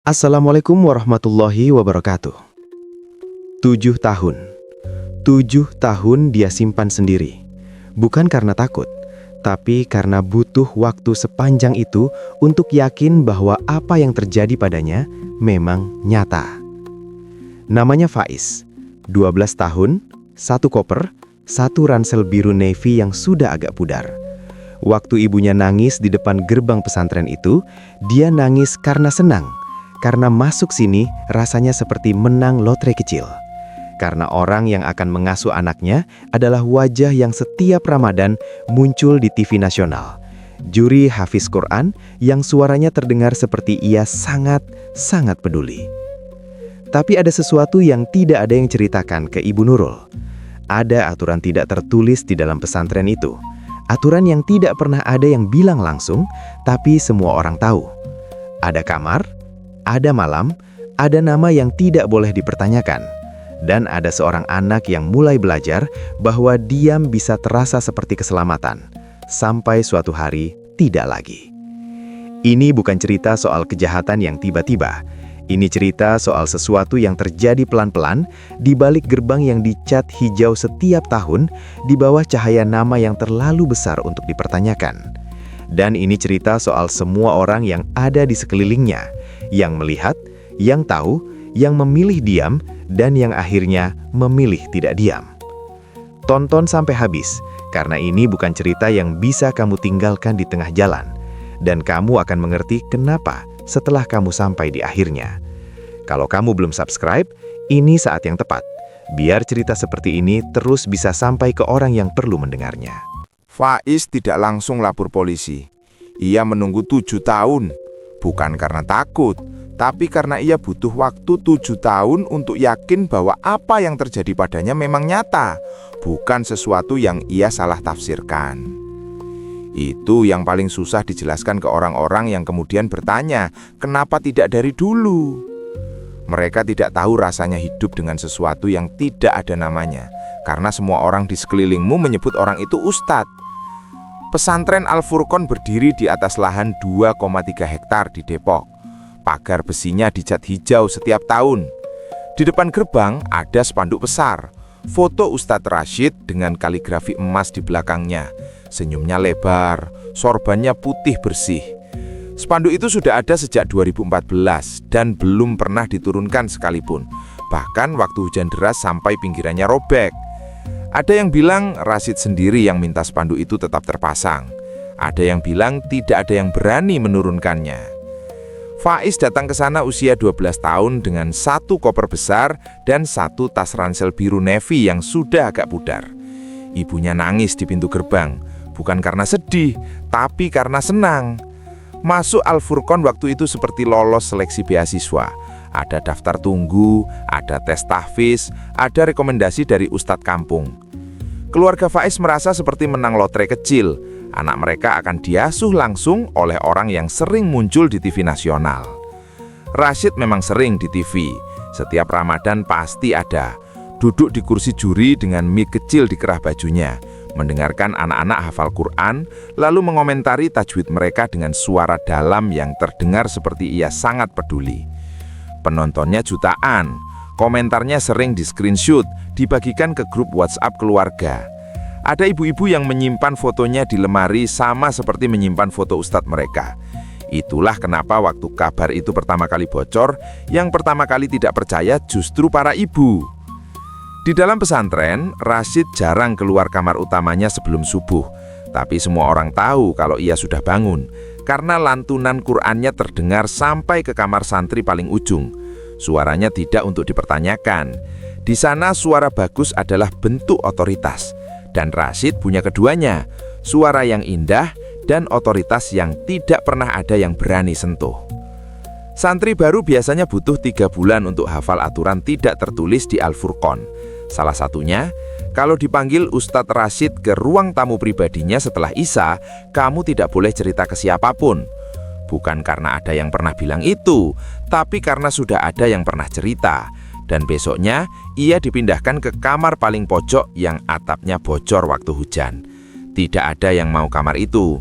Assalamualaikum warahmatullahi wabarakatuh. 7 tahun. 7 tahun dia simpan sendiri. Bukan karena takut, tapi karena butuh waktu sepanjang itu untuk yakin bahwa apa yang terjadi padanya memang nyata. Namanya Faiz. 12 tahun, 1 koper, 1 ransel biru navy yang sudah agak pudar. Waktu ibunya nangis di depan gerbang pesantren itu, dia nangis karena senang. Karena masuk sini rasanya seperti menang lotre kecil. Karena orang yang akan mengasuh anaknya adalah wajah yang setiap Ramadan muncul di TV nasional. Juri hafiz Quran yang suaranya terdengar seperti ia sangat peduli. Tapi ada sesuatu yang tidak ada yang ceritakan ke Ibu Nurul. Ada aturan tidak tertulis di dalam pesantren itu. Aturan yang tidak pernah ada yang bilang langsung, tapi semua orang tahu. Ada kamar, ada malam, ada nama yang tidak boleh dipertanyakan. Dan ada seorang anak yang mulai belajar bahwa diam bisa terasa seperti keselamatan. Sampai suatu hari tidak lagi. Ini bukan cerita soal kejahatan yang tiba-tiba. Ini cerita soal sesuatu yang terjadi pelan-pelan di balik gerbang yang dicat hijau setiap tahun di bawah cahaya nama yang terlalu besar untuk dipertanyakan. Dan ini cerita soal semua orang yang ada di sekelilingnya, yang melihat, yang tahu, yang memilih diam, dan yang akhirnya memilih tidak diam. Tonton sampai habis, karena ini bukan cerita yang bisa kamu tinggalkan di tengah jalan. Dan kamu akan mengerti kenapa setelah kamu sampai di akhirnya. Kalau kamu belum subscribe, ini saat yang tepat. Biar cerita seperti ini terus bisa sampai ke orang yang perlu mendengarnya. Faiz tidak langsung lapor polisi. Ia menunggu 7 tahun. Bukan karena takut, tapi karena ia butuh waktu 7 tahun untuk yakin bahwa apa yang terjadi padanya memang nyata, bukan sesuatu yang ia salah tafsirkan. Itu yang paling susah dijelaskan ke orang-orang yang kemudian bertanya, kenapa tidak dari dulu? Mereka tidak tahu rasanya hidup dengan sesuatu yang tidak ada namanya, karena semua orang di sekelilingmu menyebut orang itu ustadz. Pesantren Al-Furqon berdiri di atas lahan 2,3 hektar di Depok. Pagar besinya dicat hijau setiap tahun. Di depan gerbang ada spanduk besar, foto Ustadz Rashid dengan kaligrafi emas di belakangnya. Senyumnya lebar, sorbannya putih bersih. Spanduk itu sudah ada sejak 2014 dan belum pernah diturunkan sekalipun. Bahkan waktu hujan deras sampai pinggirannya robek. Ada yang bilang Rashid sendiri yang minta spanduk itu tetap terpasang. Ada yang bilang tidak ada yang berani menurunkannya. Faiz datang ke sana usia 12 tahun dengan 1 koper besar dan 1 tas ransel biru navy yang sudah agak pudar. Ibunya nangis di pintu gerbang, bukan karena sedih, tapi karena senang. Masuk Al-Furqon waktu itu seperti lolos seleksi beasiswa. Ada daftar tunggu, ada tes tahfiz, ada rekomendasi dari ustadz kampung. Keluarga Faiz merasa seperti menang lotre kecil. Anak mereka akan diasuh langsung oleh orang yang sering muncul di TV nasional. Rashid memang sering di TV. Setiap Ramadan pasti ada. Duduk di kursi juri dengan mic kecil di kerah bajunya, mendengarkan anak-anak hafal Quran, lalu mengomentari tajwid mereka dengan suara dalam yang terdengar seperti ia sangat peduli. Penontonnya jutaan, komentarnya sering di-screenshot, dibagikan ke grup WhatsApp keluarga. Ada ibu-ibu yang menyimpan fotonya di lemari sama seperti menyimpan foto ustadz mereka. Itulah kenapa waktu kabar itu pertama kali bocor, yang pertama kali tidak percaya justru para ibu. Di dalam pesantren, Rashid jarang keluar kamar utamanya sebelum subuh. Tapi semua orang tahu kalau ia sudah bangun, karena lantunan Qur'annya terdengar sampai ke kamar santri paling ujung. Suaranya tidak untuk dipertanyakan. Di sana suara bagus adalah bentuk otoritas. Dan Rashid punya keduanya, suara yang indah dan otoritas yang tidak pernah ada yang berani sentuh. Santri baru biasanya butuh 3 bulan untuk hafal aturan tidak tertulis di Al-Furqon. Salah satunya, kalau dipanggil Ustadz Rashid ke ruang tamu pribadinya setelah Isya, kamu tidak boleh cerita ke siapapun. Bukan karena ada yang pernah bilang itu, tapi karena sudah ada yang pernah cerita. Dan besoknya, ia dipindahkan ke kamar paling pojok yang atapnya bocor waktu hujan. Tidak ada yang mau kamar itu.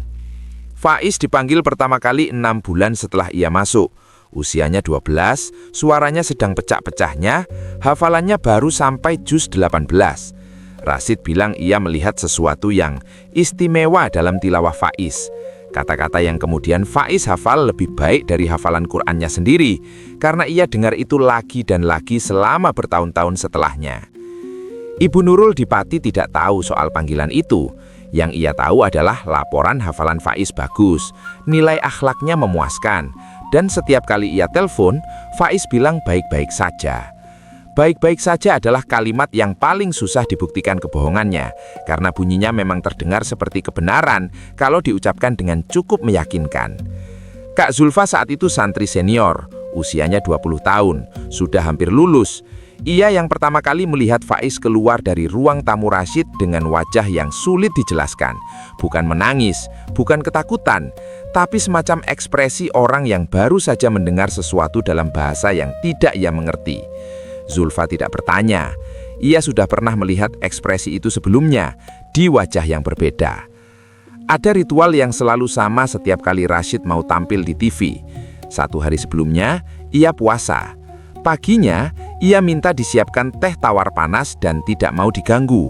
Faiz dipanggil pertama kali 6 bulan setelah ia masuk. Usianya 12, suaranya sedang pecah-pecahnya, hafalannya baru sampai juz 18. Rashid bilang ia melihat sesuatu yang istimewa dalam tilawah Faiz. Kata-kata yang kemudian Faiz hafal lebih baik dari hafalan Qur'annya sendiri, karena ia dengar itu lagi dan lagi selama bertahun-tahun setelahnya. Ibu Nurul di Pati tidak tahu soal panggilan itu. Yang ia tahu adalah laporan hafalan Faiz bagus, nilai akhlaknya memuaskan, dan setiap kali ia telepon, Faiz bilang baik-baik saja. Baik-baik saja adalah kalimat yang paling susah dibuktikan kebohongannya, karena bunyinya memang terdengar seperti kebenaran kalau diucapkan dengan cukup meyakinkan. Kak Zulfa saat itu santri senior, usianya 20 tahun, sudah hampir lulus. Ia yang pertama kali melihat Faiz keluar dari ruang tamu Rashid dengan wajah yang sulit dijelaskan. Bukan menangis, bukan ketakutan, tapi semacam ekspresi orang yang baru saja mendengar sesuatu dalam bahasa yang tidak ia mengerti. Zulfa tidak bertanya, ia sudah pernah melihat ekspresi itu sebelumnya di wajah yang berbeda. Ada ritual yang selalu sama setiap kali Rashid mau tampil di TV. 1 hari sebelumnya, ia puasa. Paginya, ia minta disiapkan teh tawar panas dan tidak mau diganggu.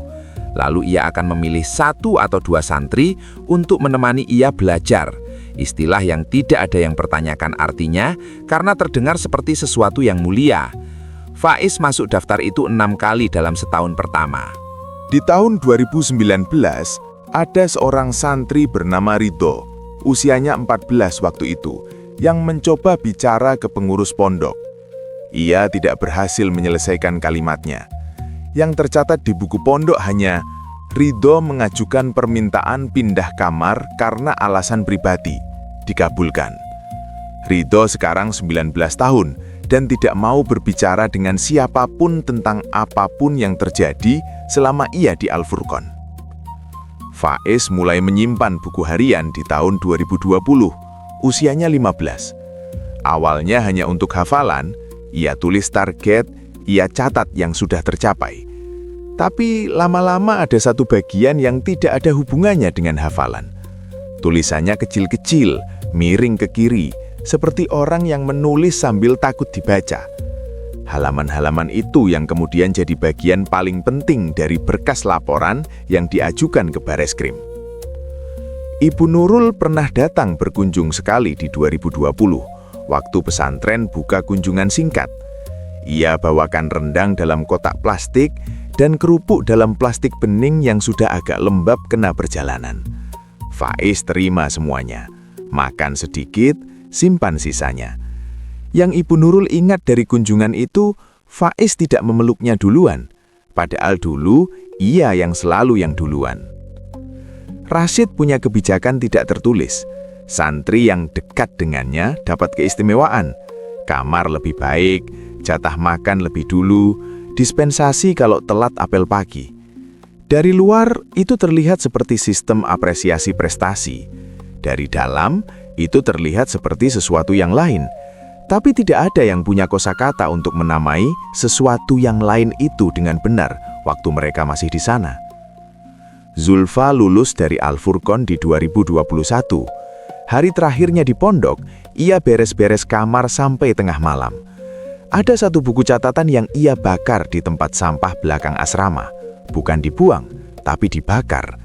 Lalu ia akan memilih 1 atau 2 santri untuk menemani ia belajar. Istilah yang tidak ada yang pertanyakan artinya karena terdengar seperti sesuatu yang mulia. Faiz masuk daftar itu 6 kali dalam setahun pertama. Di tahun 2019, ada seorang santri bernama Ridho, usianya 14 waktu itu, yang mencoba bicara ke pengurus pondok. Ia tidak berhasil menyelesaikan kalimatnya. Yang tercatat di buku pondok hanya, Ridho mengajukan permintaan pindah kamar karena alasan pribadi. Dikabulkan. Ridho sekarang 19 tahun, dan tidak mau berbicara dengan siapapun tentang apapun yang terjadi selama ia di Al-Furqan. Faiz mulai menyimpan buku harian di tahun 2020, usianya 15. Awalnya hanya untuk hafalan, ia tulis target, ia catat yang sudah tercapai. Tapi lama-lama ada satu bagian yang tidak ada hubungannya dengan hafalan. Tulisannya kecil-kecil, miring ke kiri, seperti orang yang menulis sambil takut dibaca. Halaman-halaman itu yang kemudian jadi bagian paling penting dari berkas laporan yang diajukan ke Bareskrim. Ibu Nurul pernah datang berkunjung sekali di 2020, waktu pesantren buka kunjungan singkat. Ia bawakan rendang dalam kotak plastik dan kerupuk dalam plastik bening yang sudah agak lembab kena perjalanan. Faiz terima semuanya, makan sedikit, simpan sisanya. Yang Ibu Nurul ingat dari kunjungan itu, Faiz tidak memeluknya duluan. Padahal dulu, ia yang selalu yang duluan. Rashid punya kebijakan tidak tertulis. Santri yang dekat dengannya dapat keistimewaan. Kamar lebih baik, jatah makan lebih dulu, dispensasi kalau telat apel pagi. Dari luar, itu terlihat seperti sistem apresiasi prestasi. Dari dalam, itu terlihat seperti sesuatu yang lain, tapi tidak ada yang punya kosakata untuk menamai sesuatu yang lain itu dengan benar waktu mereka masih di sana. Zulfa lulus dari Al-Furqan di 2021. Hari terakhirnya di pondok, ia beres-beres kamar sampai tengah malam. Ada satu buku catatan yang ia bakar di tempat sampah belakang asrama. Bukan dibuang, tapi dibakar.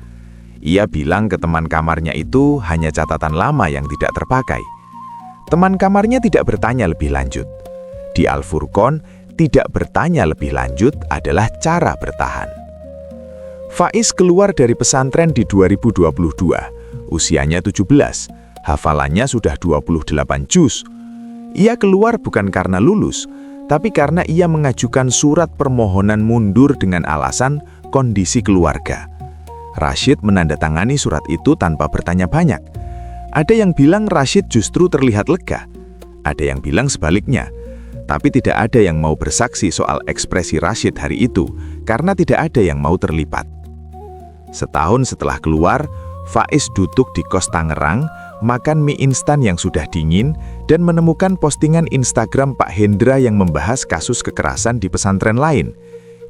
Ia bilang ke teman kamarnya itu hanya catatan lama yang tidak terpakai. Teman kamarnya tidak bertanya lebih lanjut. Di Al-Furqan, tidak bertanya lebih lanjut adalah cara bertahan. Faiz keluar dari pesantren di 2022, usianya 17, hafalannya sudah 28 juz. Ia keluar bukan karena lulus, tapi karena ia mengajukan surat permohonan mundur dengan alasan kondisi keluarga. Rashid menandatangani surat itu tanpa bertanya banyak. Ada yang bilang Rashid justru terlihat lega. Ada yang bilang sebaliknya. Tapi tidak ada yang mau bersaksi soal ekspresi Rashid hari itu, karena tidak ada yang mau terlibat. Setahun setelah keluar, Faiz duduk di kos Tangerang, makan mie instan yang sudah dingin, dan menemukan postingan Instagram Pak Hendra yang membahas kasus kekerasan di pesantren lain.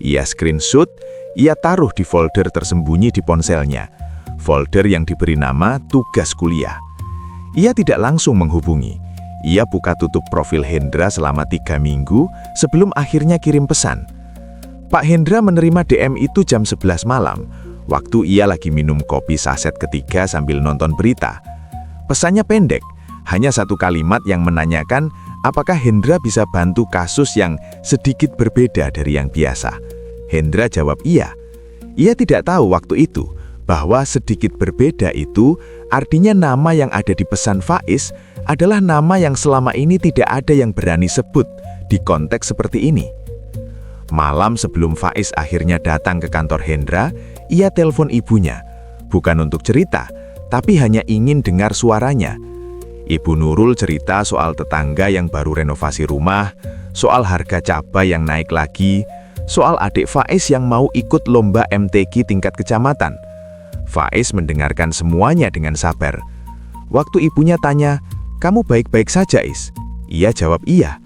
Ia screenshot, ia taruh di folder tersembunyi di ponselnya. Folder yang diberi nama tugas kuliah. Ia tidak langsung menghubungi. Ia buka tutup profil Hendra selama 3 minggu sebelum akhirnya kirim pesan. Pak Hendra menerima DM itu jam 11 malam, waktu ia lagi minum kopi saset ketiga sambil nonton berita. Pesannya pendek, hanya 1 kalimat yang menanyakan apakah Hendra bisa bantu kasus yang sedikit berbeda dari yang biasa. Hendra jawab iya. Ia tidak tahu waktu itu bahwa sedikit berbeda itu artinya nama yang ada di pesan Faiz adalah nama yang selama ini tidak ada yang berani sebut di konteks seperti ini. Malam sebelum Faiz akhirnya datang ke kantor Hendra, ia telepon ibunya. Bukan untuk cerita, tapi hanya ingin dengar suaranya. Ibu Nurul cerita soal tetangga yang baru renovasi rumah, soal harga cabai yang naik lagi, soal adik Faiz yang mau ikut lomba MTQ tingkat kecamatan. Faiz mendengarkan semuanya dengan sabar. Waktu ibunya tanya, "Kamu baik-baik saja, Is?" Ia jawab iya.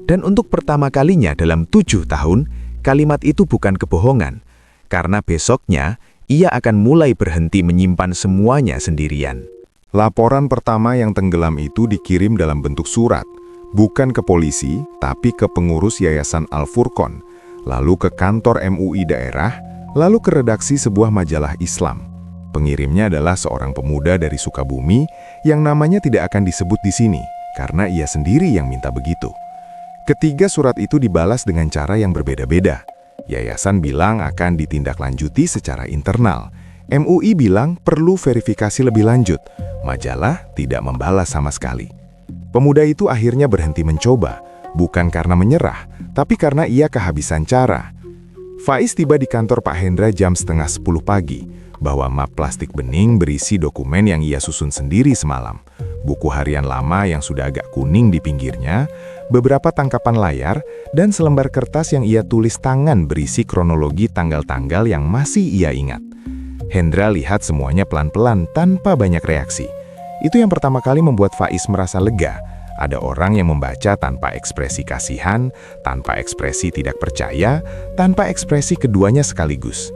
Dan untuk pertama kalinya dalam 7 tahun, kalimat itu bukan kebohongan. Karena besoknya, ia akan mulai berhenti menyimpan semuanya sendirian. Laporan pertama yang tenggelam itu dikirim dalam bentuk surat, bukan ke polisi, tapi ke pengurus Yayasan Al-Furqon, lalu ke kantor MUI daerah, lalu ke redaksi sebuah majalah Islam. Pengirimnya adalah seorang pemuda dari Sukabumi yang namanya tidak akan disebut di sini, karena ia sendiri yang minta begitu. Ketiga surat itu dibalas dengan cara yang berbeda-beda. Yayasan bilang akan ditindaklanjuti secara internal. MUI bilang perlu verifikasi lebih lanjut. Majalah tidak membalas sama sekali. Pemuda itu akhirnya berhenti mencoba, bukan karena menyerah, tapi karena ia kehabisan cara. Faiz tiba di kantor Pak Hendra jam 9:30 pagi, bawa map plastik bening berisi dokumen yang ia susun sendiri semalam. Buku harian lama yang sudah agak kuning di pinggirnya, beberapa tangkapan layar, dan selembar kertas yang ia tulis tangan berisi kronologi tanggal-tanggal yang masih ia ingat. Hendra lihat semuanya pelan-pelan tanpa banyak reaksi. Itu yang pertama kali membuat Faiz merasa lega. Ada orang yang membaca tanpa ekspresi kasihan, tanpa ekspresi tidak percaya, tanpa ekspresi keduanya sekaligus.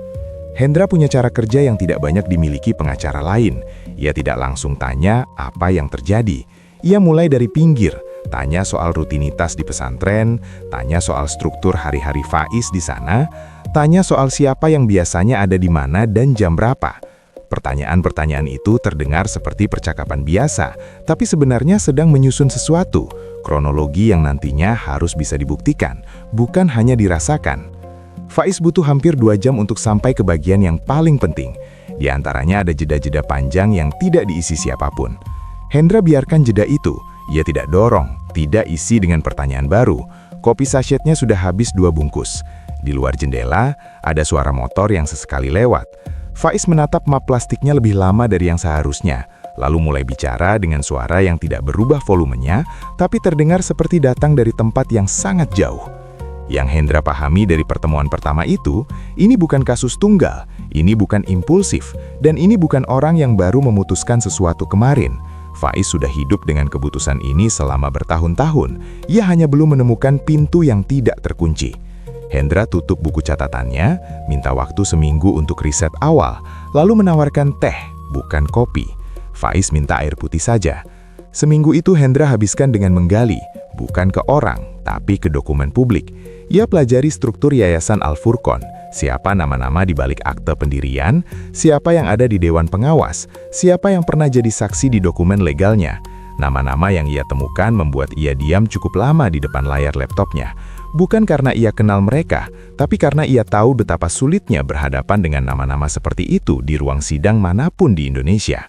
Hendra punya cara kerja yang tidak banyak dimiliki pengacara lain. Ia tidak langsung tanya apa yang terjadi. Ia mulai dari pinggir, tanya soal rutinitas di pesantren, tanya soal struktur hari-hari Faiz di sana, tanya soal siapa yang biasanya ada di mana dan jam berapa. Pertanyaan-pertanyaan itu terdengar seperti percakapan biasa, tapi sebenarnya sedang menyusun sesuatu, kronologi yang nantinya harus bisa dibuktikan, bukan hanya dirasakan. Faiz butuh hampir 2 jam untuk sampai ke bagian yang paling penting. Di antaranya ada jeda-jeda panjang yang tidak diisi siapapun. Hendra biarkan jeda itu. Ia tidak dorong, tidak isi dengan pertanyaan baru. Kopi sachetnya sudah habis 2 bungkus. Di luar jendela, ada suara motor yang sesekali lewat. Faiz menatap map plastiknya lebih lama dari yang seharusnya, lalu mulai bicara dengan suara yang tidak berubah volumenya, tapi terdengar seperti datang dari tempat yang sangat jauh. Yang Hendra pahami dari pertemuan pertama itu, ini bukan kasus tunggal, ini bukan impulsif, dan ini bukan orang yang baru memutuskan sesuatu kemarin. Faiz sudah hidup dengan keputusan ini selama bertahun-tahun. Ia hanya belum menemukan pintu yang tidak terkunci. Hendra tutup buku catatannya, minta waktu seminggu untuk riset awal, lalu menawarkan teh, bukan kopi. Faiz minta air putih saja. Seminggu itu Hendra habiskan dengan menggali, bukan ke orang, tapi ke dokumen publik. Ia pelajari struktur Yayasan Al-Furqon, siapa nama-nama di balik akte pendirian, siapa yang ada di Dewan Pengawas, siapa yang pernah jadi saksi di dokumen legalnya. Nama-nama yang ia temukan membuat ia diam cukup lama di depan layar laptopnya. Bukan karena ia kenal mereka, tapi karena ia tahu betapa sulitnya berhadapan dengan nama-nama seperti itu di ruang sidang manapun di Indonesia.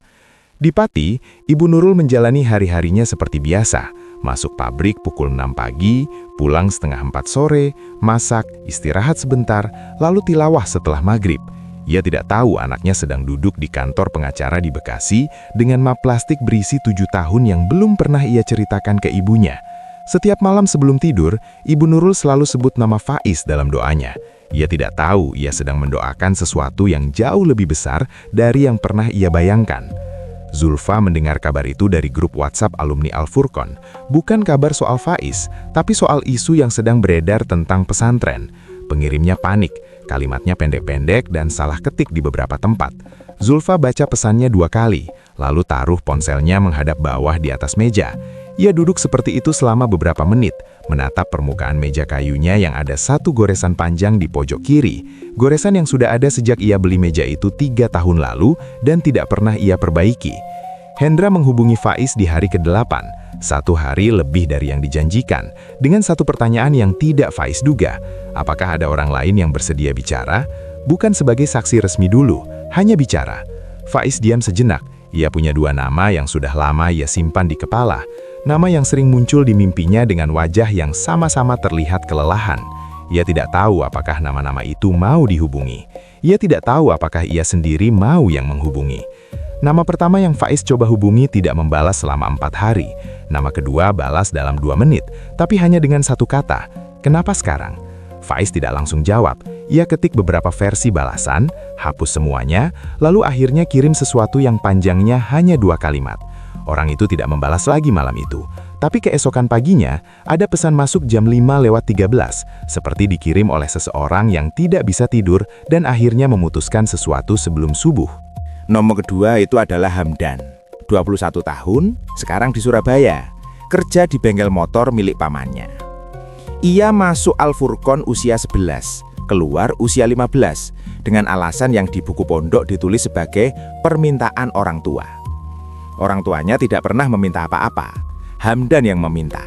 Di Pati, Ibu Nurul menjalani hari-harinya seperti biasa. Masuk pabrik pukul 6 pagi, pulang setengah 4 sore, masak, istirahat sebentar, lalu tilawah setelah maghrib. Ia tidak tahu anaknya sedang duduk di kantor pengacara di Bekasi dengan map plastik berisi 7 tahun yang belum pernah ia ceritakan ke ibunya. Setiap malam sebelum tidur, Ibu Nurul selalu sebut nama Faiz dalam doanya. Ia tidak tahu ia sedang mendoakan sesuatu yang jauh lebih besar dari yang pernah ia bayangkan. Zulfa mendengar kabar itu dari grup WhatsApp alumni Al-Furqon. Bukan kabar soal Faiz, tapi soal isu yang sedang beredar tentang pesantren. Pengirimnya panik, kalimatnya pendek-pendek dan salah ketik di beberapa tempat. Zulfa baca pesannya 2 kali, lalu taruh ponselnya menghadap bawah di atas meja. Ia duduk seperti itu selama beberapa menit, menatap permukaan meja kayunya yang ada satu goresan panjang di pojok kiri, goresan yang sudah ada sejak ia beli meja itu 3 tahun lalu dan tidak pernah ia perbaiki. Hendra menghubungi Faiz di hari ke-8, 1 hari lebih dari yang dijanjikan, dengan satu pertanyaan yang tidak Faiz duga. Apakah ada orang lain yang bersedia bicara? Bukan sebagai saksi resmi dulu, hanya bicara. Faiz diam sejenak. Ia punya 2 nama yang sudah lama ia simpan di kepala. Nama yang sering muncul di mimpinya dengan wajah yang sama-sama terlihat kelelahan. Ia tidak tahu apakah nama-nama itu mau dihubungi. Ia tidak tahu apakah ia sendiri mau yang menghubungi. Nama pertama yang Faiz coba hubungi tidak membalas selama 4 hari. Nama kedua balas dalam 2 menit, tapi hanya dengan satu kata. Kenapa sekarang? Faiz tidak langsung jawab. Ia ketik beberapa versi balasan, hapus semuanya, lalu akhirnya kirim sesuatu yang panjangnya hanya 2 kalimat. Orang itu tidak membalas lagi malam itu. Tapi keesokan paginya, ada pesan masuk jam 5:13, seperti dikirim oleh seseorang yang tidak bisa tidur dan akhirnya memutuskan sesuatu sebelum subuh. Nomor kedua itu adalah Hamdan, 21 tahun, sekarang di Surabaya, kerja di bengkel motor milik pamannya. Ia masuk Al-Furqon usia 11, keluar usia 15, dengan alasan yang di buku pondok ditulis sebagai permintaan orang tua. Orang tuanya tidak pernah meminta apa-apa, Hamdan yang meminta,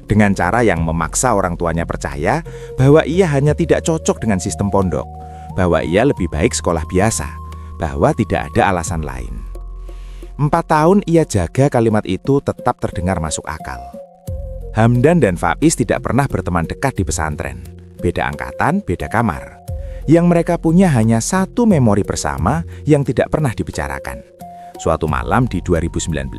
dengan cara yang memaksa orang tuanya percaya bahwa ia hanya tidak cocok dengan sistem pondok, bahwa ia lebih baik sekolah biasa, bahwa tidak ada alasan lain. 4 tahun ia jaga kalimat itu tetap terdengar masuk akal. Hamdan dan Faiz tidak pernah berteman dekat di pesantren. Beda angkatan, beda kamar. Yang mereka punya hanya satu memori bersama yang tidak pernah dibicarakan. Suatu malam di 2019,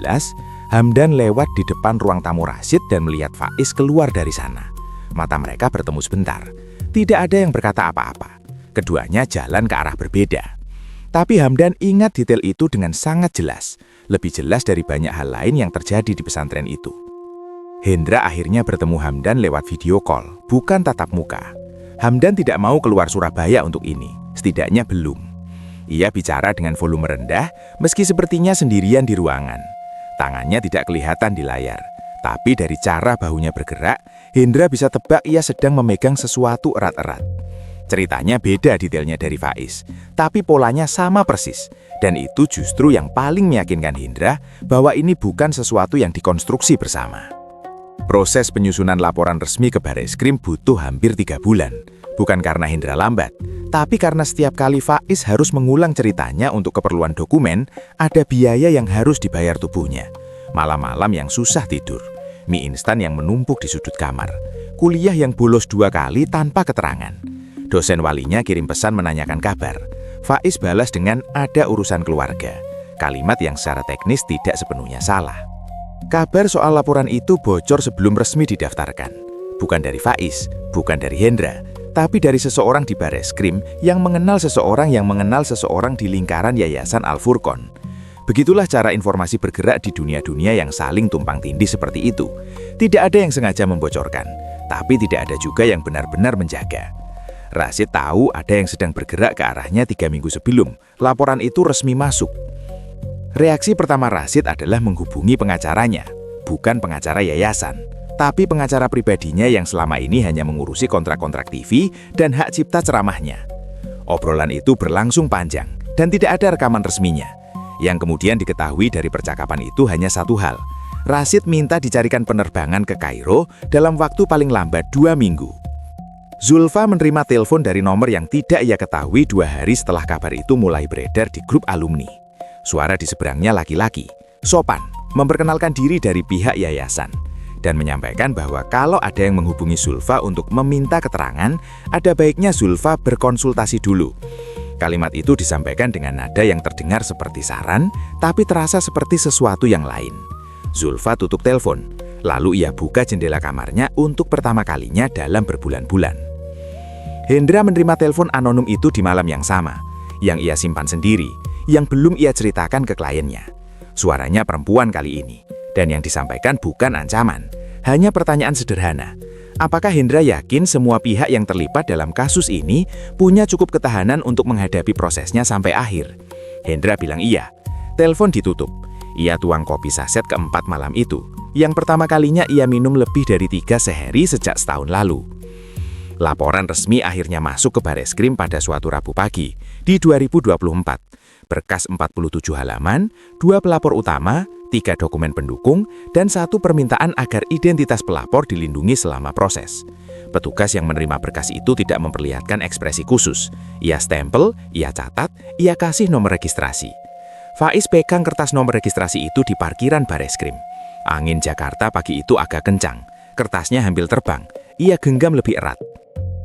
Hamdan lewat di depan ruang tamu Rasid dan melihat Faiz keluar dari sana. Mata mereka bertemu sebentar. Tidak ada yang berkata apa-apa. Keduanya jalan ke arah berbeda. Tapi Hamdan ingat detail itu dengan sangat jelas. Lebih jelas dari banyak hal lain yang terjadi di pesantren itu. Hendra akhirnya bertemu Hamdan lewat video call, bukan tatap muka. Hamdan tidak mau keluar Surabaya untuk ini, setidaknya belum. Ia bicara dengan volume rendah, meski sepertinya sendirian di ruangan. Tangannya tidak kelihatan di layar, tapi dari cara bahunya bergerak, Hendra bisa tebak ia sedang memegang sesuatu erat-erat. Ceritanya beda detailnya dari Faiz, tapi polanya sama persis. Dan itu justru yang paling meyakinkan Hendra bahwa ini bukan sesuatu yang dikonstruksi bersama. Proses penyusunan laporan resmi ke Bareskrim butuh hampir 3 bulan. Bukan karena Hendra lambat, tapi karena setiap kali Faiz harus mengulang ceritanya untuk keperluan dokumen, ada biaya yang harus dibayar tubuhnya. Malam-malam yang susah tidur, mie instan yang menumpuk di sudut kamar, kuliah yang bolos 2 kali tanpa keterangan. Dosen walinya kirim pesan menanyakan kabar. Faiz balas dengan ada urusan keluarga. Kalimat yang secara teknis tidak sepenuhnya salah. Kabar soal laporan itu bocor sebelum resmi didaftarkan. Bukan dari Faiz, bukan dari Hendra, tapi dari seseorang di Bareskrim yang mengenal seseorang yang mengenal seseorang di lingkaran Yayasan Al-Furqon. Begitulah cara informasi bergerak di dunia-dunia yang saling tumpang tindih seperti itu. Tidak ada yang sengaja membocorkan, tapi tidak ada juga yang benar-benar menjaga. Rasid tahu ada yang sedang bergerak ke arahnya 3 minggu sebelum laporan itu resmi masuk. Reaksi pertama Rasid adalah menghubungi pengacaranya, bukan pengacara yayasan, tapi pengacara pribadinya yang selama ini hanya mengurusi kontrak-kontrak TV dan hak cipta ceramahnya. Obrolan itu berlangsung panjang dan tidak ada rekaman resminya. Yang kemudian diketahui dari percakapan itu hanya satu hal. Rasid minta dicarikan penerbangan ke Kairo dalam waktu paling lambat 2 minggu. Zulfa menerima telepon dari nomor yang tidak ia ketahui 2 hari setelah kabar itu mulai beredar di grup alumni. Suara di seberangnya laki-laki, sopan, memperkenalkan diri dari pihak yayasan, dan menyampaikan bahwa kalau ada yang menghubungi Zulfa untuk meminta keterangan, ada baiknya Zulfa berkonsultasi dulu. Kalimat itu disampaikan dengan nada yang terdengar seperti saran, tapi terasa seperti sesuatu yang lain. Zulfa tutup telepon, lalu ia buka jendela kamarnya untuk pertama kalinya dalam berbulan-bulan. Hendra menerima telepon anonim itu di malam yang sama, yang ia simpan sendiri, yang belum ia ceritakan ke kliennya. Suaranya perempuan kali ini, dan yang disampaikan bukan ancaman, hanya pertanyaan sederhana. Apakah Hendra yakin semua pihak yang terlibat dalam kasus ini punya cukup ketahanan untuk menghadapi prosesnya sampai akhir? Hendra bilang iya. Telepon ditutup. Ia tuang kopi saset keempat malam itu. Yang pertama kalinya ia minum lebih dari 3 sehari sejak setahun lalu. Laporan resmi akhirnya masuk ke Bareskrim pada suatu Rabu pagi di 2024. Berkas 47 halaman, 2 pelapor utama, 3 dokumen pendukung, dan 1 permintaan agar identitas pelapor dilindungi selama proses. Petugas yang menerima berkas itu tidak memperlihatkan ekspresi khusus. Ia stempel, ia catat, ia kasih nomor registrasi. Faiz pegang kertas nomor registrasi itu di parkiran Bareskrim. Angin Jakarta pagi itu agak kencang. Kertasnya hampir terbang. Ia genggam lebih erat.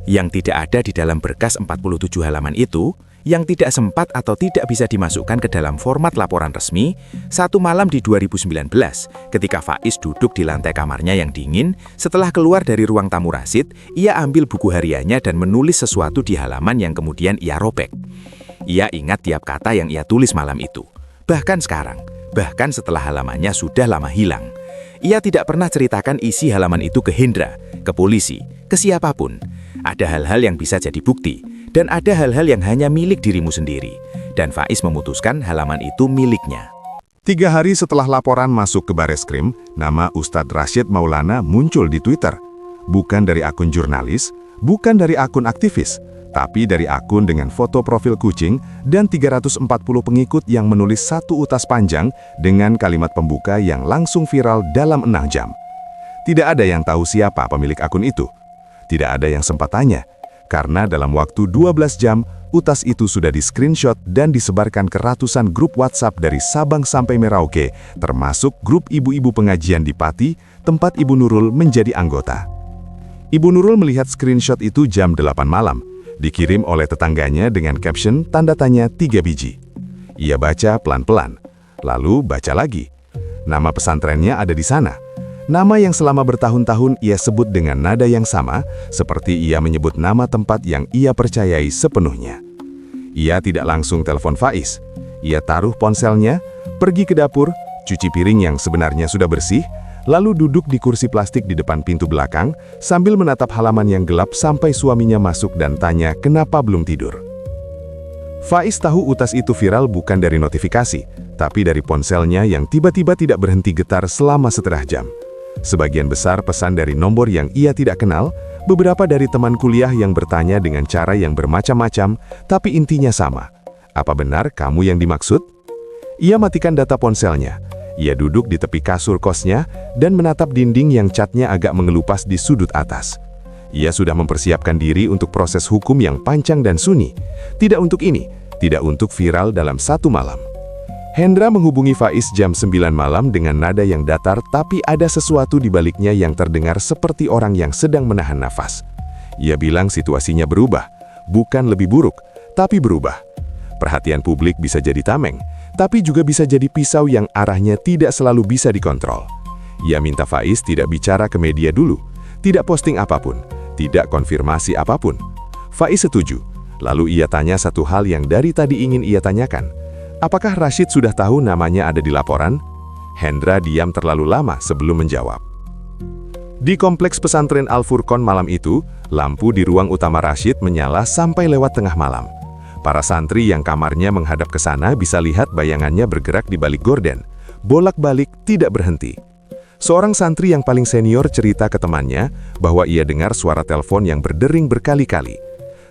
Yang tidak ada di dalam berkas 47 halaman itu, yang tidak sempat atau tidak bisa dimasukkan ke dalam format laporan resmi, satu malam di 2019, ketika Faiz duduk di lantai kamarnya yang dingin, setelah keluar dari ruang tamu Rashid, ia ambil buku hariannya dan menulis sesuatu di halaman yang kemudian ia robek. Ia ingat tiap kata yang ia tulis malam itu. Bahkan sekarang, bahkan setelah halamannya sudah lama hilang. Ia tidak pernah ceritakan isi halaman itu ke Hendra, ke polisi, ke siapapun. Ada hal-hal yang bisa jadi bukti, dan ada hal-hal yang hanya milik dirimu sendiri. Dan Faiz memutuskan halaman itu miliknya. 3 hari setelah laporan masuk ke Bareskrim, nama Ustadz Rashid Maulana muncul di Twitter. Bukan dari akun jurnalis, bukan dari akun aktivis, tapi dari akun dengan foto profil kucing dan 340 pengikut yang menulis 1 utas panjang dengan kalimat pembuka yang langsung viral dalam 6 jam. Tidak ada yang tahu siapa pemilik akun itu. Tidak ada yang sempat tanya, karena dalam waktu 12 jam, utas itu sudah di-screenshot dan disebarkan ke ratusan grup WhatsApp dari Sabang sampai Merauke, termasuk grup ibu-ibu pengajian di Pati, tempat Ibu Nurul menjadi anggota. Ibu Nurul melihat screenshot itu jam 8 malam, dikirim oleh tetangganya dengan caption tanda tanya 3 biji. Ia baca pelan-pelan, lalu baca lagi. Nama pesantrennya ada di sana. Nama yang selama bertahun-tahun ia sebut dengan nada yang sama, seperti ia menyebut nama tempat yang ia percayai sepenuhnya. Ia tidak langsung telepon Faiz. Ia taruh ponselnya, pergi ke dapur, cuci piring yang sebenarnya sudah bersih, lalu duduk di kursi plastik di depan pintu belakang, sambil menatap halaman yang gelap sampai suaminya masuk dan tanya kenapa belum tidur. Faiz tahu utas itu viral bukan dari notifikasi, tapi dari ponselnya yang tiba-tiba tidak berhenti getar selama setengah jam. Sebagian besar pesan dari nomor yang ia tidak kenal, beberapa dari teman kuliah yang bertanya dengan cara yang bermacam-macam, tapi intinya sama. Apa benar kamu yang dimaksud? Ia matikan data ponselnya. Ia duduk di tepi kasur kosnya dan menatap dinding yang catnya agak mengelupas di sudut atas. Ia sudah mempersiapkan diri untuk proses hukum yang panjang dan sunyi. Tidak untuk ini, tidak untuk viral dalam 1 malam. Hendra menghubungi Faiz jam 9 malam dengan nada yang datar, tapi ada sesuatu di baliknya yang terdengar seperti orang yang sedang menahan nafas. Ia bilang situasinya berubah, bukan lebih buruk, tapi berubah. Perhatian publik bisa jadi tameng, tapi juga bisa jadi pisau yang arahnya tidak selalu bisa dikontrol. Ia minta Faiz tidak bicara ke media dulu, tidak posting apapun, tidak konfirmasi apapun. Faiz setuju, lalu ia tanya satu hal yang dari tadi ingin ia tanyakan. Apakah Rashid sudah tahu namanya ada di laporan? Hendra diam terlalu lama sebelum menjawab. Di kompleks pesantren Al-Furqon malam itu, lampu di ruang utama Rashid menyala sampai lewat tengah malam. Para santri yang kamarnya menghadap ke sana bisa lihat bayangannya bergerak di balik gorden, bolak-balik tidak berhenti. Seorang santri yang paling senior cerita ke temannya bahwa ia dengar suara telepon yang berdering berkali-kali.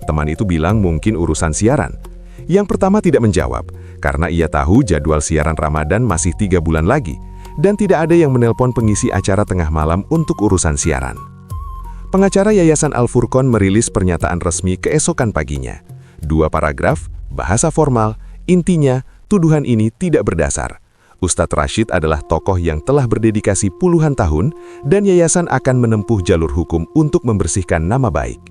Teman itu bilang mungkin urusan siaran. Yang pertama tidak menjawab, karena ia tahu jadwal siaran Ramadan masih 3 bulan lagi, dan tidak ada yang menelpon pengisi acara tengah malam untuk urusan siaran. Pengacara Yayasan Al-Furqon merilis pernyataan resmi keesokan paginya. 2 paragraf, bahasa formal, intinya, tuduhan ini tidak berdasar. Ustadz Rashid adalah tokoh yang telah berdedikasi puluhan tahun, dan yayasan akan menempuh jalur hukum untuk membersihkan nama baik.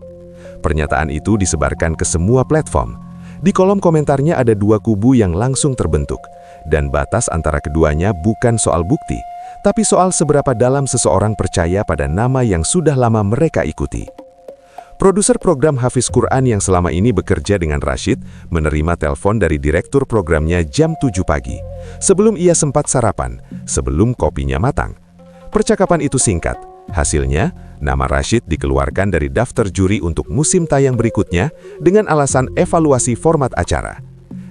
Pernyataan itu disebarkan ke semua platform. Di kolom komentarnya ada 2 kubu yang langsung terbentuk, dan batas antara keduanya bukan soal bukti, tapi soal seberapa dalam seseorang percaya pada nama yang sudah lama mereka ikuti. Produser program Hafiz Quran yang selama ini bekerja dengan Rashid menerima telepon dari direktur programnya jam 7 pagi, sebelum ia sempat sarapan, sebelum kopinya matang. Percakapan itu singkat. Hasilnya, nama Rashid dikeluarkan dari daftar juri untuk musim tayang berikutnya dengan alasan evaluasi format acara.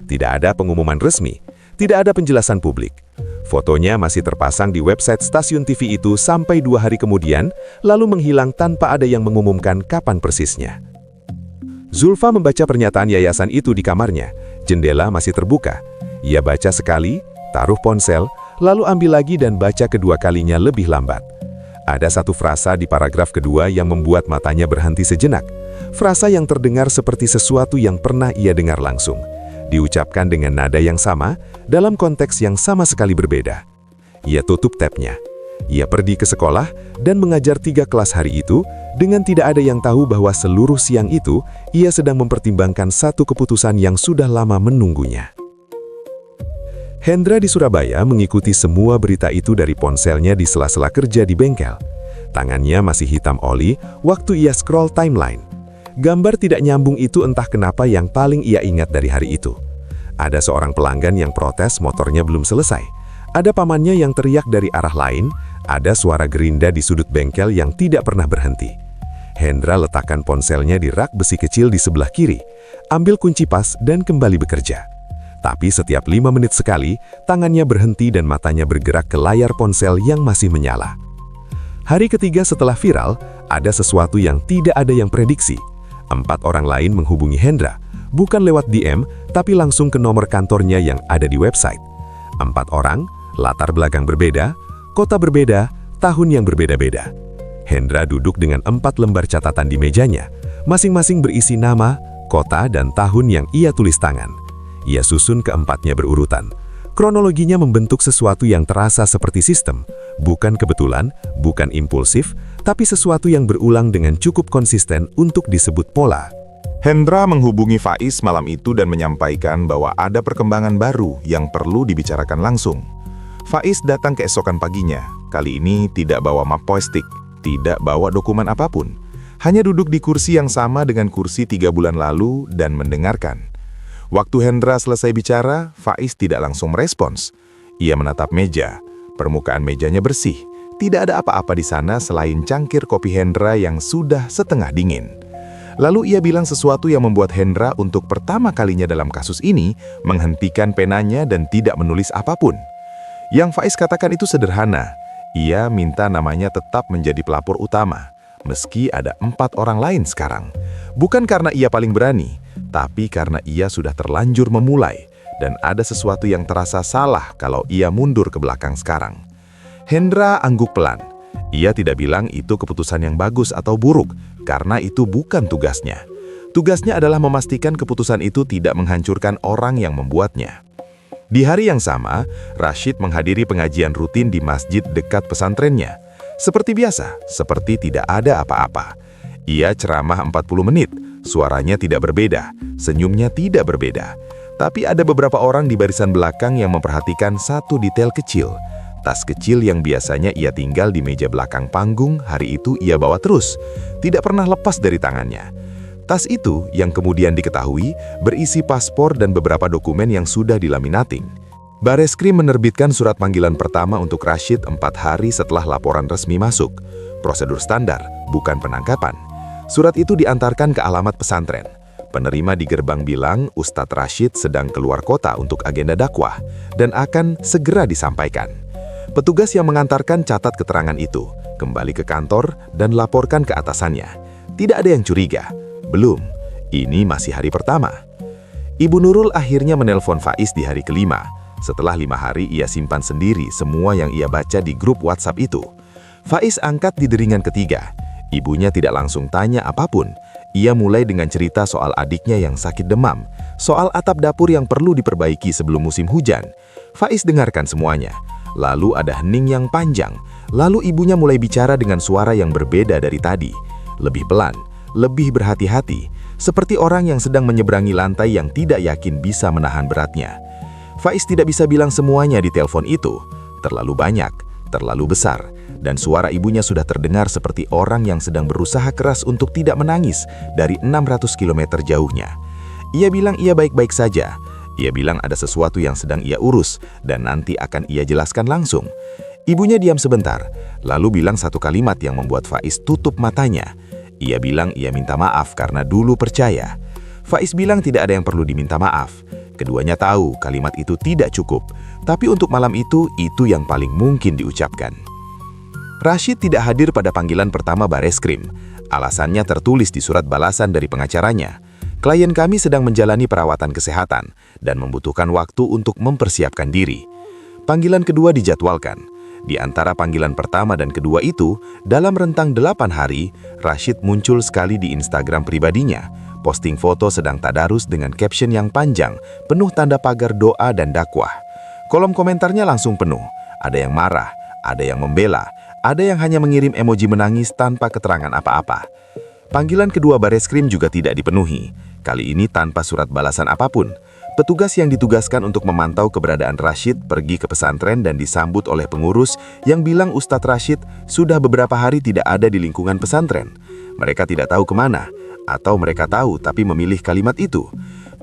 Tidak ada pengumuman resmi, tidak ada penjelasan publik. Fotonya masih terpasang di website stasiun TV itu sampai 2 hari kemudian, lalu menghilang tanpa ada yang mengumumkan kapan persisnya. Zulfa membaca pernyataan yayasan itu di kamarnya. Jendela masih terbuka. Ia baca sekali, taruh ponsel, lalu ambil lagi dan baca kedua kalinya lebih lambat. Ada satu frasa di paragraf kedua yang membuat matanya berhenti sejenak. Frasa yang terdengar seperti sesuatu yang pernah ia dengar langsung. Diucapkan dengan nada yang sama, dalam konteks yang sama sekali berbeda. Ia tutup tabnya. Ia pergi ke sekolah dan mengajar 3 kelas hari itu, dengan tidak ada yang tahu bahwa seluruh siang itu, ia sedang mempertimbangkan satu keputusan yang sudah lama menunggunya. Hendra di Surabaya mengikuti semua berita itu dari ponselnya di sela-sela kerja di bengkel. Tangannya masih hitam oli waktu ia scroll timeline. Gambar tidak nyambung itu entah kenapa yang paling ia ingat dari hari itu. Ada seorang pelanggan yang protes motornya belum selesai. Ada pamannya yang teriak dari arah lain. Ada suara gerinda di sudut bengkel yang tidak pernah berhenti. Hendra letakkan ponselnya di rak besi kecil di sebelah kiri, ambil kunci pas dan kembali bekerja. Tapi setiap 5 menit sekali, tangannya berhenti dan matanya bergerak ke layar ponsel yang masih menyala. Hari ketiga setelah viral, ada sesuatu yang tidak ada yang prediksi. 4 orang lain menghubungi Hendra, bukan lewat DM, tapi langsung ke nomor kantornya yang ada di website. 4 orang, latar belakang berbeda, kota berbeda, tahun yang berbeda-beda. Hendra duduk dengan 4 lembar catatan di mejanya, masing-masing berisi nama, kota, dan tahun yang ia tulis tangan. Ia susun keempatnya berurutan. Kronologinya membentuk sesuatu yang terasa seperti sistem, bukan kebetulan, bukan impulsif, tapi sesuatu yang berulang dengan cukup konsisten untuk disebut pola. Hendra menghubungi Faiz malam itu dan menyampaikan bahwa ada perkembangan baru yang perlu dibicarakan langsung. Faiz datang keesokan paginya, kali ini tidak bawa map poestik, tidak bawa dokumen apapun. Hanya duduk di kursi yang sama dengan kursi 3 bulan lalu dan mendengarkan. Waktu Hendra selesai bicara, Faiz tidak langsung merespons. Ia menatap meja. Permukaan mejanya bersih. Tidak ada apa-apa di sana selain cangkir kopi Hendra yang sudah setengah dingin. Lalu ia bilang sesuatu yang membuat Hendra untuk pertama kalinya dalam kasus ini menghentikan penanya dan tidak menulis apapun. Yang Faiz katakan itu sederhana. Ia minta namanya tetap menjadi pelapor utama, meski ada 4 orang lain sekarang. Bukan karena ia paling berani, tapi karena ia sudah terlanjur memulai, dan ada sesuatu yang terasa salah kalau ia mundur ke belakang sekarang. Hendra angguk pelan. Ia tidak bilang itu keputusan yang bagus atau buruk, karena itu bukan tugasnya. Tugasnya adalah memastikan keputusan itu tidak menghancurkan orang yang membuatnya. Di hari yang sama, Rashid menghadiri pengajian rutin di masjid dekat pesantrennya. Seperti biasa, seperti tidak ada apa-apa. Ia ceramah 40 menit, suaranya tidak berbeda, senyumnya tidak berbeda. Tapi ada beberapa orang di barisan belakang yang memperhatikan satu detail kecil. Tas kecil yang biasanya ia tinggal di meja belakang panggung, hari itu ia bawa terus, tidak pernah lepas dari tangannya. Tas itu, yang kemudian diketahui, berisi paspor dan beberapa dokumen yang sudah dilaminating. Bareskrim menerbitkan surat panggilan pertama untuk Rashid 4 hari setelah laporan resmi masuk. Prosedur standar, bukan penangkapan. Surat itu diantarkan ke alamat pesantren. Penerima di gerbang bilang Ustadz Rashid sedang keluar kota untuk agenda dakwah dan akan segera disampaikan. Petugas yang mengantarkan catat keterangan itu, kembali ke kantor dan laporkan ke atasannya. Tidak ada yang curiga. Belum, ini masih hari pertama. Ibu Nurul akhirnya menelpon Faiz di hari kelima. Setelah 5 hari ia simpan sendiri semua yang ia baca di grup WhatsApp itu. Faiz angkat di deringan ketiga. Ibunya tidak langsung tanya apapun. Ia mulai dengan cerita soal adiknya yang sakit demam, soal atap dapur yang perlu diperbaiki sebelum musim hujan. Faiz dengarkan semuanya. Lalu ada hening yang panjang. Lalu ibunya mulai bicara dengan suara yang berbeda dari tadi. Lebih pelan, lebih berhati-hati, seperti orang yang sedang menyeberangi lantai yang tidak yakin bisa menahan beratnya. Faiz tidak bisa bilang semuanya di telepon itu. Terlalu banyak, terlalu besar, dan suara ibunya sudah terdengar seperti orang yang sedang berusaha keras untuk tidak menangis dari 600 km jauhnya. Ia bilang ia baik-baik saja. Ia bilang ada sesuatu yang sedang ia urus dan nanti akan ia jelaskan langsung. Ibunya diam sebentar, lalu bilang satu kalimat yang membuat Faiz tutup matanya. Ia bilang ia minta maaf karena dulu percaya. Faiz bilang tidak ada yang perlu diminta maaf. Keduanya tahu kalimat itu tidak cukup, tapi untuk malam itu yang paling mungkin diucapkan. Rashid tidak hadir pada panggilan pertama Bareskrim. Alasannya tertulis di surat balasan dari pengacaranya. Klien kami sedang menjalani perawatan kesehatan dan membutuhkan waktu untuk mempersiapkan diri. Panggilan kedua dijadwalkan. Di antara panggilan pertama dan kedua itu, dalam rentang 8 hari, Rashid muncul sekali di Instagram pribadinya, posting foto sedang tadarus dengan caption yang panjang, penuh tanda pagar doa dan dakwah. Kolom komentarnya langsung penuh. Ada yang marah, ada yang membela, ada yang hanya mengirim emoji menangis tanpa keterangan apa-apa. Panggilan kedua Bareskrim juga tidak dipenuhi. Kali ini tanpa surat balasan apapun. Petugas yang ditugaskan untuk memantau keberadaan Rashid pergi ke pesantren dan disambut oleh pengurus yang bilang Ustadz Rashid sudah beberapa hari tidak ada di lingkungan pesantren. Mereka tidak tahu kemana, atau mereka tahu tapi memilih kalimat itu.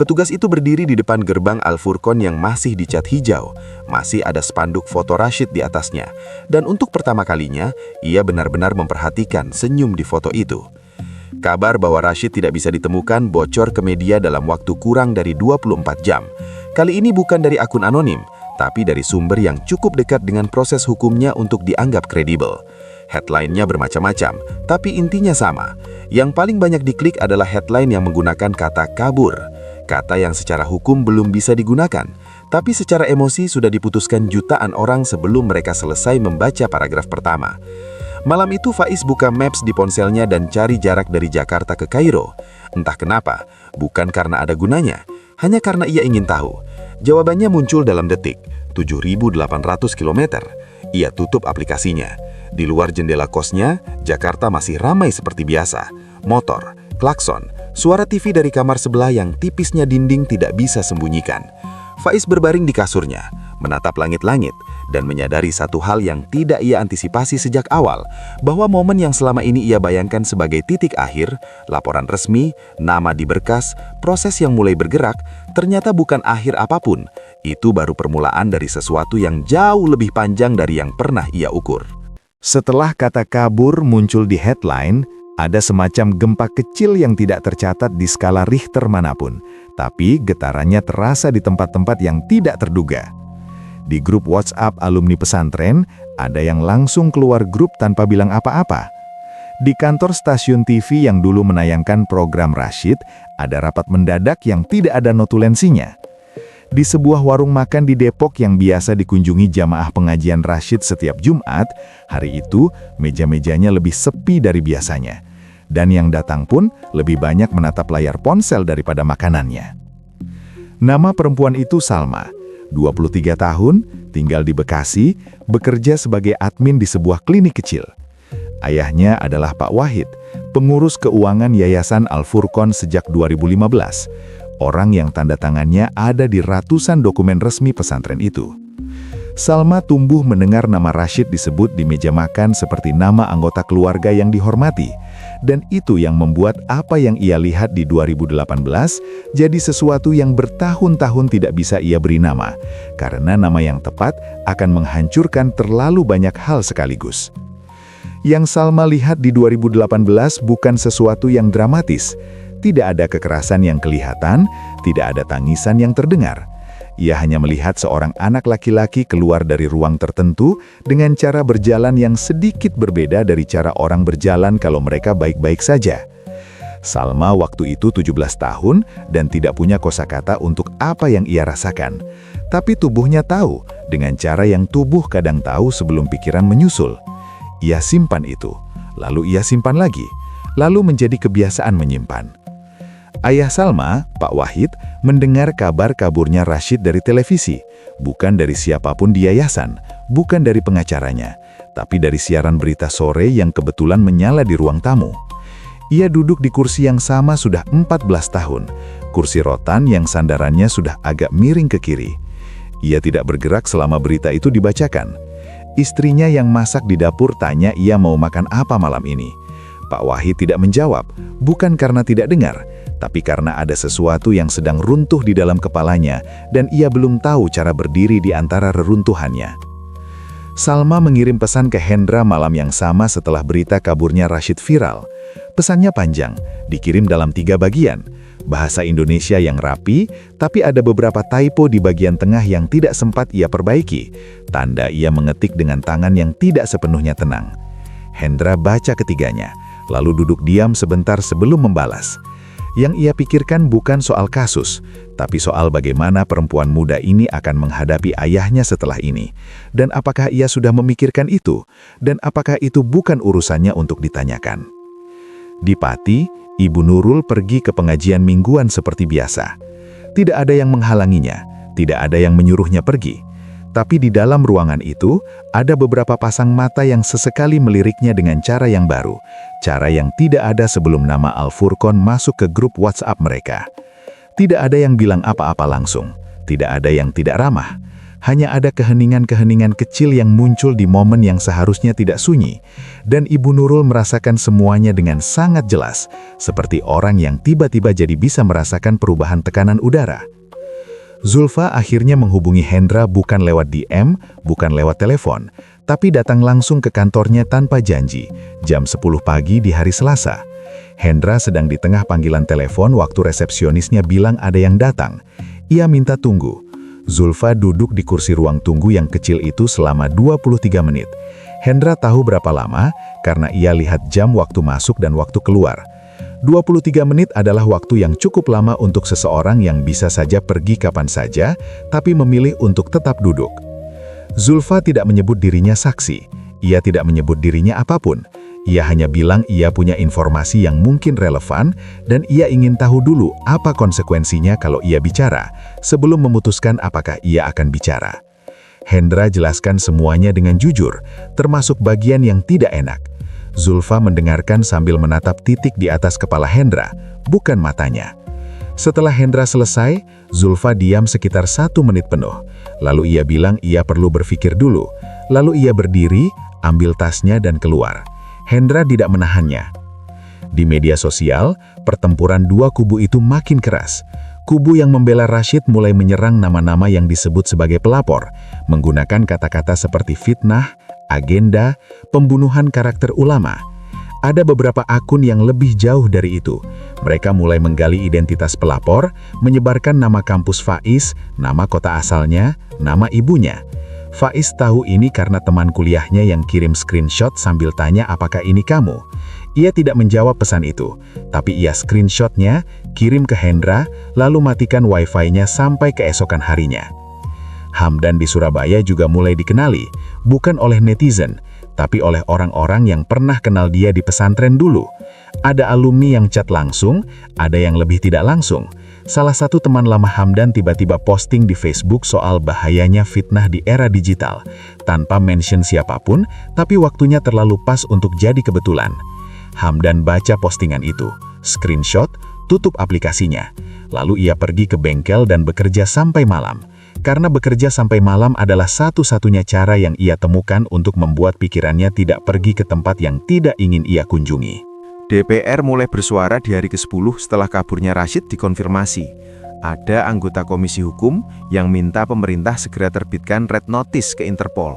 Petugas itu berdiri di depan gerbang Al-Furqon yang masih dicat hijau. Masih ada spanduk foto Rashid di atasnya. Dan untuk pertama kalinya, ia benar-benar memperhatikan senyum di foto itu. Kabar bahwa Rashid tidak bisa ditemukan bocor ke media dalam waktu kurang dari 24 jam. Kali ini bukan dari akun anonim, tapi dari sumber yang cukup dekat dengan proses hukumnya untuk dianggap kredibel. Headline-nya bermacam-macam, tapi intinya sama. Yang paling banyak diklik adalah headline yang menggunakan kata kabur. Kata yang secara hukum belum bisa digunakan, tapi secara emosi sudah diputuskan jutaan orang sebelum mereka selesai membaca paragraf pertama. Malam itu Faiz buka Maps di ponselnya dan cari jarak dari Jakarta ke Kairo. Entah kenapa, bukan karena ada gunanya, hanya karena ia ingin tahu. Jawabannya muncul dalam detik, 7.800 km. Ia tutup aplikasinya. Di luar jendela kosnya, Jakarta masih ramai seperti biasa. Motor, klakson, suara TV dari kamar sebelah yang tipisnya dinding tidak bisa sembunyikan. Faiz berbaring di kasurnya, menatap langit-langit, dan menyadari satu hal yang tidak ia antisipasi sejak awal, bahwa momen yang selama ini ia bayangkan sebagai titik akhir, laporan resmi, nama di berkas, proses yang mulai bergerak, ternyata bukan akhir apapun. Itu baru permulaan dari sesuatu yang jauh lebih panjang dari yang pernah ia ukur. Setelah kata kabur muncul di headline, ada semacam gempa kecil yang tidak tercatat di skala Richter manapun, tapi getarannya terasa di tempat-tempat yang tidak terduga. Di grup WhatsApp alumni pesantren, ada yang langsung keluar grup tanpa bilang apa-apa. Di kantor stasiun TV yang dulu menayangkan program Rashid, ada rapat mendadak yang tidak ada notulensinya. Di sebuah warung makan di Depok yang biasa dikunjungi jamaah pengajian Rashid setiap Jumat, hari itu meja-mejanya lebih sepi dari biasanya. Dan yang datang pun lebih banyak menatap layar ponsel daripada makanannya. Nama perempuan itu Salma, 23 tahun, tinggal di Bekasi, bekerja sebagai admin di sebuah klinik kecil. Ayahnya adalah Pak Wahid, pengurus keuangan Yayasan Al-Furqon sejak 2015. Orang yang tanda tangannya ada di ratusan dokumen resmi pesantren itu. Salma tumbuh mendengar nama Rashid disebut di meja makan seperti nama anggota keluarga yang dihormati. Dan itu yang membuat apa yang ia lihat di 2018 jadi sesuatu yang bertahun-tahun tidak bisa ia beri nama. Karena nama yang tepat akan menghancurkan terlalu banyak hal sekaligus. Yang Salma lihat di 2018 bukan sesuatu yang dramatis. Tidak ada kekerasan yang kelihatan, tidak ada tangisan yang terdengar. Ia hanya melihat seorang anak laki-laki keluar dari ruang tertentu dengan cara berjalan yang sedikit berbeda dari cara orang berjalan kalau mereka baik-baik saja. Salma waktu itu 17 tahun dan tidak punya kosakata untuk apa yang ia rasakan. Tapi tubuhnya tahu, dengan cara yang tubuh kadang tahu sebelum pikiran menyusul. Ia simpan itu, lalu ia simpan lagi, lalu menjadi kebiasaan menyimpan. Ayah Salma, Pak Wahid, mendengar kabar kaburnya Rashid dari televisi, bukan dari siapapun di yayasan, bukan dari pengacaranya, tapi dari siaran berita sore yang kebetulan menyala di ruang tamu. Ia duduk di kursi yang sama sudah 14 tahun, kursi rotan yang sandarannya sudah agak miring ke kiri. Ia tidak bergerak selama berita itu dibacakan. Istrinya yang masak di dapur tanya ia mau makan apa malam ini. Pak Wahid tidak menjawab, bukan karena tidak dengar, tapi karena ada sesuatu yang sedang runtuh di dalam kepalanya dan ia belum tahu cara berdiri di antara reruntuhannya. Salma mengirim pesan ke Hendra malam yang sama setelah berita kaburnya Rashid viral. Pesannya panjang, dikirim dalam 3 bagian. Bahasa Indonesia yang rapi, tapi ada beberapa typo di bagian tengah yang tidak sempat ia perbaiki. Tanda ia mengetik dengan tangan yang tidak sepenuhnya tenang. Hendra baca ketiganya, lalu duduk diam sebentar sebelum membalas. Yang ia pikirkan bukan soal kasus, tapi soal bagaimana perempuan muda ini akan menghadapi ayahnya setelah ini. Dan apakah ia sudah memikirkan itu? Dan apakah itu bukan urusannya untuk ditanyakan? Di Pati, Ibu Nurul pergi ke pengajian mingguan seperti biasa. Tidak ada yang menghalanginya, tidak ada yang menyuruhnya pergi. Tapi di dalam ruangan itu, ada beberapa pasang mata yang sesekali meliriknya dengan cara yang baru. Cara yang tidak ada sebelum nama Al-Furqan masuk ke grup WhatsApp mereka. Tidak ada yang bilang apa-apa langsung. Tidak ada yang tidak ramah. Hanya ada keheningan-keheningan kecil yang muncul di momen yang seharusnya tidak sunyi. Dan Ibu Nurul merasakan semuanya dengan sangat jelas. Seperti orang yang tiba-tiba jadi bisa merasakan perubahan tekanan udara. Zulfa akhirnya menghubungi Hendra bukan lewat DM, bukan lewat telepon, tapi datang langsung ke kantornya tanpa janji, jam 10 pagi di hari Selasa. Hendra sedang di tengah panggilan telepon waktu resepsionisnya bilang ada yang datang. Ia minta tunggu. Zulfa duduk di kursi ruang tunggu yang kecil itu selama 23 menit. Hendra tahu berapa lama karena ia lihat jam waktu masuk dan waktu keluar. 23 menit adalah waktu yang cukup lama untuk seseorang yang bisa saja pergi kapan saja, tapi memilih untuk tetap duduk. Zulfa tidak menyebut dirinya saksi. Ia tidak menyebut dirinya apapun. Ia hanya bilang ia punya informasi yang mungkin relevan dan ia ingin tahu dulu apa konsekuensinya kalau ia bicara, sebelum memutuskan apakah ia akan bicara. Hendra jelaskan semuanya dengan jujur, termasuk bagian yang tidak enak. Zulfa mendengarkan sambil menatap titik di atas kepala Hendra, bukan matanya. Setelah Hendra selesai, Zulfa diam sekitar 1 menit penuh. Lalu ia bilang ia perlu berpikir dulu. Lalu ia berdiri, ambil tasnya dan keluar. Hendra tidak menahannya. Di media sosial, pertempuran dua kubu itu makin keras. Kubu yang membela Rashid mulai menyerang nama-nama yang disebut sebagai pelapor, menggunakan kata-kata seperti fitnah, agenda, pembunuhan karakter ulama. Ada beberapa akun yang lebih jauh dari itu. Mereka mulai menggali identitas pelapor, menyebarkan nama kampus Faiz, nama kota asalnya, nama ibunya. Faiz tahu ini karena teman kuliahnya yang kirim screenshot sambil tanya apakah ini kamu. Ia tidak menjawab pesan itu, tapi ia screenshotnya, kirim ke Hendra, lalu matikan wifi-nya sampai keesokan harinya. Hamdan di Surabaya juga mulai dikenali, bukan oleh netizen, tapi oleh orang-orang yang pernah kenal dia di pesantren dulu. Ada alumni yang chat langsung, ada yang lebih tidak langsung. Salah satu teman lama Hamdan tiba-tiba posting di Facebook soal bahayanya fitnah di era digital, tanpa mention siapapun, tapi waktunya terlalu pas untuk jadi kebetulan. Hamdan baca postingan itu, screenshot, tutup aplikasinya. Lalu ia pergi ke bengkel dan bekerja sampai malam. Karena bekerja sampai malam adalah satu-satunya cara yang ia temukan untuk membuat pikirannya tidak pergi ke tempat yang tidak ingin ia kunjungi. DPR mulai bersuara di hari ke-10 setelah kaburnya Rashid dikonfirmasi. Ada anggota Komisi Hukum yang minta pemerintah segera terbitkan red notice ke Interpol.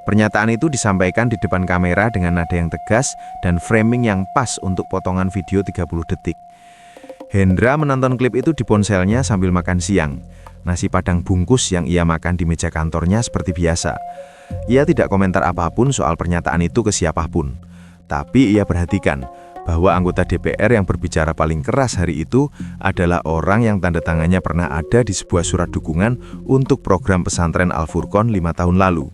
Pernyataan itu disampaikan di depan kamera dengan nada yang tegas dan framing yang pas untuk potongan video 30 detik. Hendra menonton klip itu di ponselnya sambil makan siang. Nasi padang bungkus yang ia makan di meja kantornya seperti biasa. Ia tidak komentar apapun soal pernyataan itu ke siapapun. Tapi ia perhatikan bahwa anggota DPR yang berbicara paling keras hari itu adalah orang yang tanda tangannya pernah ada di sebuah surat dukungan untuk program pesantren Al-Furqan 5 tahun lalu.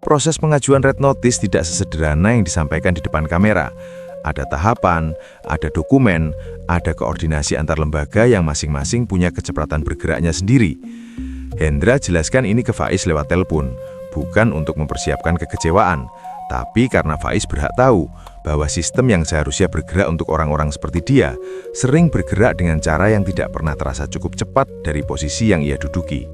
Proses pengajuan red notice tidak sesederhana yang disampaikan di depan kamera. Ada tahapan, ada dokumen, ada koordinasi antar lembaga yang masing-masing punya kecepatan bergeraknya sendiri. Hendra jelaskan ini ke Faiz lewat telepon, bukan untuk mempersiapkan kekecewaan, tapi karena Faiz berhak tahu bahwa sistem yang seharusnya bergerak untuk orang-orang seperti dia, sering bergerak dengan cara yang tidak pernah terasa cukup cepat dari posisi yang ia duduki.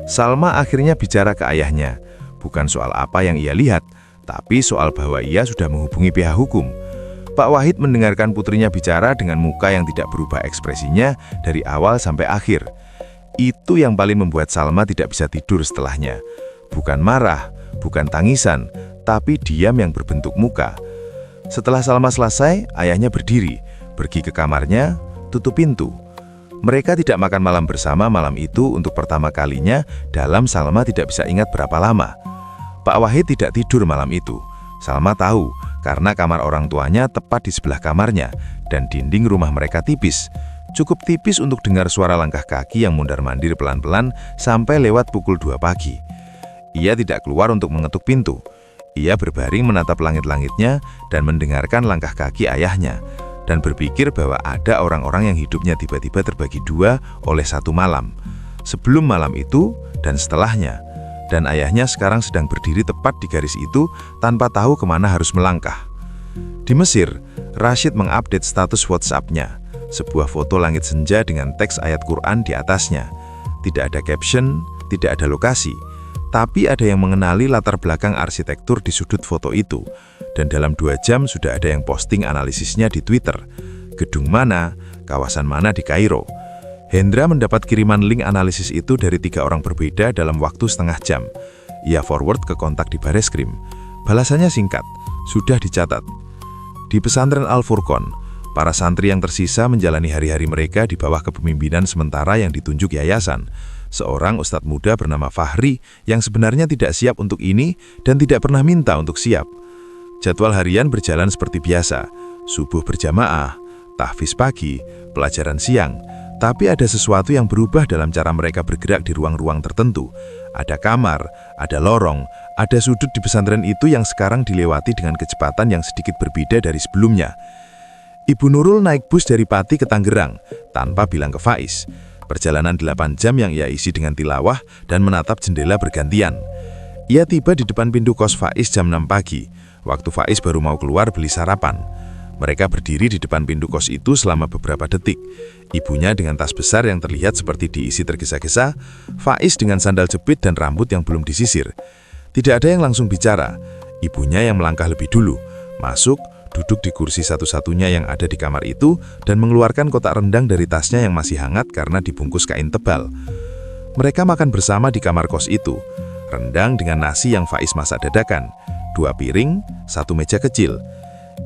Salma akhirnya bicara ke ayahnya, bukan soal apa yang ia lihat, tapi soal bahwa ia sudah menghubungi pihak hukum. Pak Wahid mendengarkan putrinya bicara dengan muka yang tidak berubah ekspresinya dari awal sampai akhir. Itu yang paling membuat Salma tidak bisa tidur setelahnya. Bukan marah, bukan tangisan, tapi diam yang berbentuk muka. Setelah Salma selesai, ayahnya berdiri, pergi ke kamarnya, tutup pintu. Mereka tidak makan malam bersama malam itu untuk pertama kalinya dalam Salma tidak bisa ingat berapa lama. Pak Wahid tidak tidur malam itu. Salma tahu karena kamar orang tuanya tepat di sebelah kamarnya dan dinding rumah mereka tipis. Cukup tipis untuk dengar suara langkah kaki yang mundar-mandir pelan-pelan sampai lewat pukul 2 pagi. Ia tidak keluar untuk mengetuk pintu. Ia berbaring menatap langit-langitnya dan mendengarkan langkah kaki ayahnya. Dan berpikir bahwa ada orang-orang yang hidupnya tiba-tiba terbagi dua oleh satu malam. Sebelum malam itu dan setelahnya. Dan ayahnya sekarang sedang berdiri tepat di garis itu tanpa tahu kemana harus melangkah. Di Mesir, Rashid mengupdate status WhatsApp-nya. Sebuah foto langit senja dengan teks ayat Quran di atasnya. Tidak ada caption, tidak ada lokasi. Tapi ada yang mengenali latar belakang arsitektur di sudut foto itu. Dan dalam 2 jam sudah ada yang posting analisisnya di Twitter. Gedung mana, kawasan mana di Kairo. Hendra mendapat kiriman link analisis itu dari 3 orang berbeda dalam waktu setengah jam. Ia forward ke kontak di Bareskrim. Balasannya singkat, sudah dicatat. Di pesantren Al-Furqon, para santri yang tersisa menjalani hari-hari mereka di bawah kepemimpinan sementara yang ditunjuk yayasan. Seorang ustadz muda bernama Fahri yang sebenarnya tidak siap untuk ini dan tidak pernah minta untuk siap. Jadwal harian berjalan seperti biasa, subuh berjamaah, tahfiz pagi, pelajaran siang. Tapi ada sesuatu yang berubah dalam cara mereka bergerak di ruang-ruang tertentu. Ada kamar, ada lorong, ada sudut di pesantren itu yang sekarang dilewati dengan kecepatan yang sedikit berbeda dari sebelumnya. Ibu Nurul naik bus dari Pati ke Tangerang, tanpa bilang ke Faiz. Perjalanan 8 jam yang ia isi dengan tilawah dan menatap jendela bergantian. Ia tiba di depan pintu kos Faiz jam 6 pagi. Waktu Faiz baru mau keluar beli sarapan. Mereka berdiri di depan pintu kos itu selama beberapa detik. Ibunya dengan tas besar yang terlihat seperti diisi tergesa-gesa, Faiz dengan sandal jepit dan rambut yang belum disisir. Tidak ada yang langsung bicara. Ibunya yang melangkah lebih dulu, masuk, duduk di kursi satu-satunya yang ada di kamar itu, dan mengeluarkan kotak rendang dari tasnya yang masih hangat karena dibungkus kain tebal. Mereka makan bersama di kamar kos itu. Rendang dengan nasi yang Faiz masak dadakan. 2 piring, 1 meja kecil.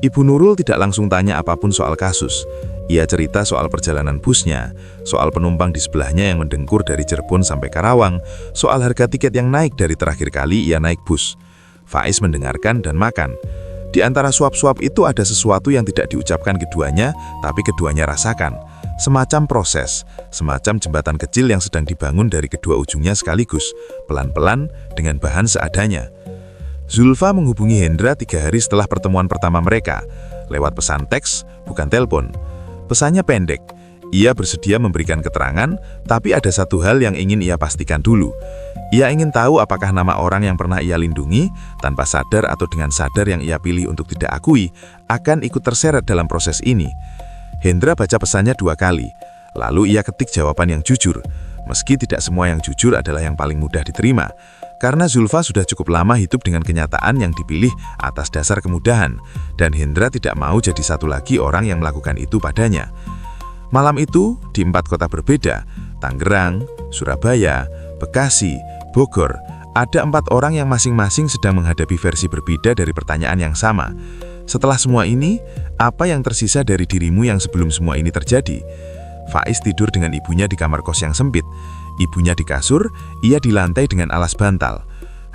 Ibu Nurul tidak langsung tanya apapun soal kasus. Ia cerita soal perjalanan busnya, soal penumpang di sebelahnya yang mendengkur dari Cirebon sampai Karawang, soal harga tiket yang naik dari terakhir kali ia naik bus. Faiz mendengarkan dan makan. Di antara suap-suap itu ada sesuatu yang tidak diucapkan keduanya, tapi keduanya rasakan. Semacam proses, semacam jembatan kecil yang sedang dibangun dari kedua ujungnya sekaligus, pelan-pelan dengan bahan seadanya. Zulfa menghubungi Hendra 3 hari setelah pertemuan pertama mereka, lewat pesan teks, bukan telepon. Pesannya pendek, ia bersedia memberikan keterangan, tapi ada satu hal yang ingin ia pastikan dulu. Ia ingin tahu apakah nama orang yang pernah ia lindungi, tanpa sadar atau dengan sadar yang ia pilih untuk tidak akui, akan ikut terseret dalam proses ini. Hendra baca pesannya 2 kali, lalu ia ketik jawaban yang jujur, meski tidak semua yang jujur adalah yang paling mudah diterima. Karena Zulfa sudah cukup lama hidup dengan kenyataan yang dipilih atas dasar kemudahan, dan Hendra tidak mau jadi satu lagi orang yang melakukan itu padanya. Malam itu, di 4 kota berbeda, Tangerang, Surabaya, Bekasi, Bogor, ada 4 orang yang masing-masing sedang menghadapi versi berbeda dari pertanyaan yang sama. Setelah semua ini, apa yang tersisa dari dirimu yang sebelum semua ini terjadi? Faiz tidur dengan ibunya di kamar kos yang sempit. Ibunya di kasur, ia di lantai dengan alas bantal.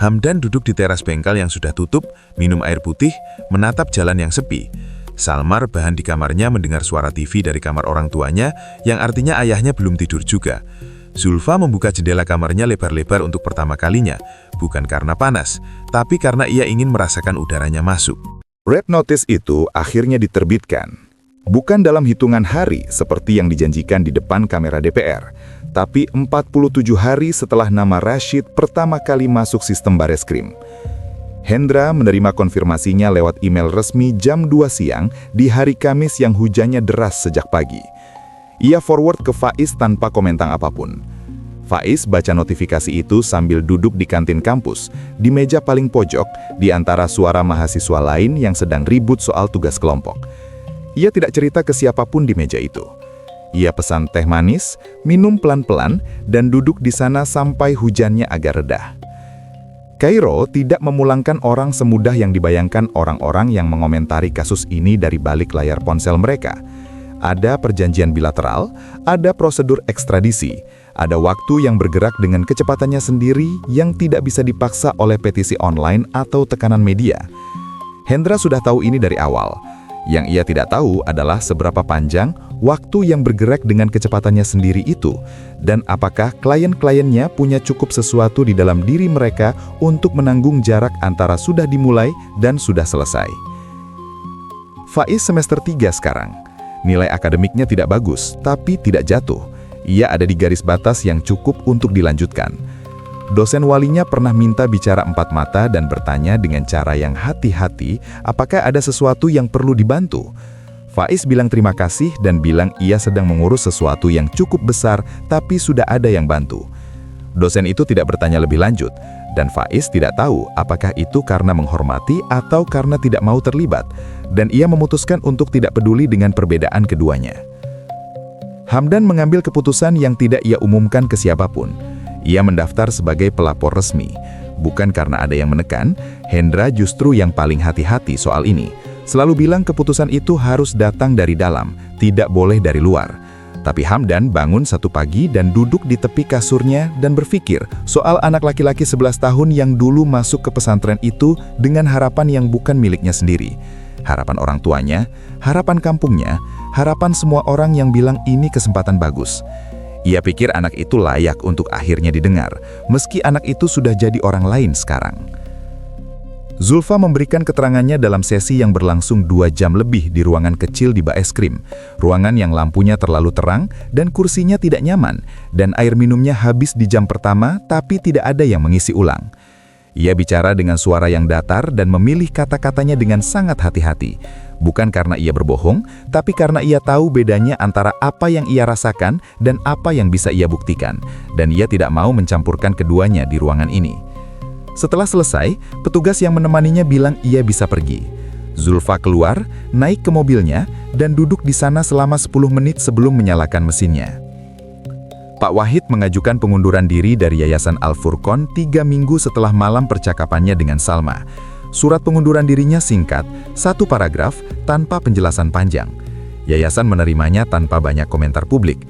Hamdan duduk di teras bengkel yang sudah tutup, minum air putih, menatap jalan yang sepi. Salma rebahan di kamarnya mendengar suara TV dari kamar orang tuanya, yang artinya ayahnya belum tidur juga. Zulfa membuka jendela kamarnya lebar-lebar untuk pertama kalinya, bukan karena panas, tapi karena ia ingin merasakan udaranya masuk. Red Notice itu akhirnya diterbitkan. Bukan dalam hitungan hari seperti yang dijanjikan di depan kamera DPR, tapi 47 hari setelah nama Rashid pertama kali masuk sistem Bareskrim. Hendra menerima konfirmasinya lewat email resmi jam 2 siang di hari Kamis yang hujannya deras sejak pagi. Ia forward ke Faiz tanpa komentar apapun. Faiz baca notifikasi itu sambil duduk di kantin kampus, di meja paling pojok, di antara suara mahasiswa lain yang sedang ribut soal tugas kelompok. Ia tidak cerita ke siapapun di meja itu. Ia pesan teh manis, minum pelan-pelan, dan duduk di sana sampai hujannya agak reda. Kairo tidak memulangkan orang semudah yang dibayangkan orang-orang yang mengomentari kasus ini dari balik layar ponsel mereka. Ada perjanjian bilateral, ada prosedur ekstradisi, ada waktu yang bergerak dengan kecepatannya sendiri yang tidak bisa dipaksa oleh petisi online atau tekanan media. Hendra sudah tahu ini dari awal. Yang ia tidak tahu adalah seberapa panjang waktu yang bergerak dengan kecepatannya sendiri itu, dan apakah klien-kliennya punya cukup sesuatu di dalam diri mereka untuk menanggung jarak antara sudah dimulai dan sudah selesai. Faiz semester 3 sekarang. Nilai akademiknya tidak bagus, tapi tidak jatuh. Ia ada di garis batas yang cukup untuk dilanjutkan. Dosen walinya pernah minta bicara 4 mata dan bertanya dengan cara yang hati-hati apakah ada sesuatu yang perlu dibantu. Faiz bilang terima kasih dan bilang ia sedang mengurus sesuatu yang cukup besar tapi sudah ada yang bantu. Dosen itu tidak bertanya lebih lanjut, dan Faiz tidak tahu apakah itu karena menghormati atau karena tidak mau terlibat, dan ia memutuskan untuk tidak peduli dengan perbedaan keduanya. Hamdan mengambil keputusan yang tidak ia umumkan ke siapapun. Ia mendaftar sebagai pelapor resmi. Bukan karena ada yang menekan, Hendra justru yang paling hati-hati soal ini. Selalu bilang keputusan itu harus datang dari dalam, tidak boleh dari luar. Tapi Hamdan bangun satu pagi dan duduk di tepi kasurnya dan berpikir soal anak laki-laki 11 tahun yang dulu masuk ke pesantren itu dengan harapan yang bukan miliknya sendiri. Harapan orang tuanya, harapan kampungnya, harapan semua orang yang bilang ini kesempatan bagus. Ia pikir anak itu layak untuk akhirnya didengar, meski anak itu sudah jadi orang lain sekarang. Zulfa memberikan keterangannya dalam sesi yang berlangsung 2 jam lebih di ruangan kecil di Baeskrim. Ruangan yang lampunya terlalu terang dan kursinya tidak nyaman, dan air minumnya habis di jam pertama tapi tidak ada yang mengisi ulang. Ia bicara dengan suara yang datar dan memilih kata-katanya dengan sangat hati-hati. Bukan karena ia berbohong, tapi karena ia tahu bedanya antara apa yang ia rasakan dan apa yang bisa ia buktikan, dan ia tidak mau mencampurkan keduanya di ruangan ini. Setelah selesai, petugas yang menemaninya bilang ia bisa pergi. Zulfa keluar, naik ke mobilnya, dan duduk di sana selama 10 menit sebelum menyalakan mesinnya. Pak Wahid mengajukan pengunduran diri dari Yayasan Al-Furqon 3 minggu setelah malam percakapannya dengan Salma. Surat pengunduran dirinya singkat, 1 paragraf tanpa penjelasan panjang. Yayasan menerimanya tanpa banyak komentar publik.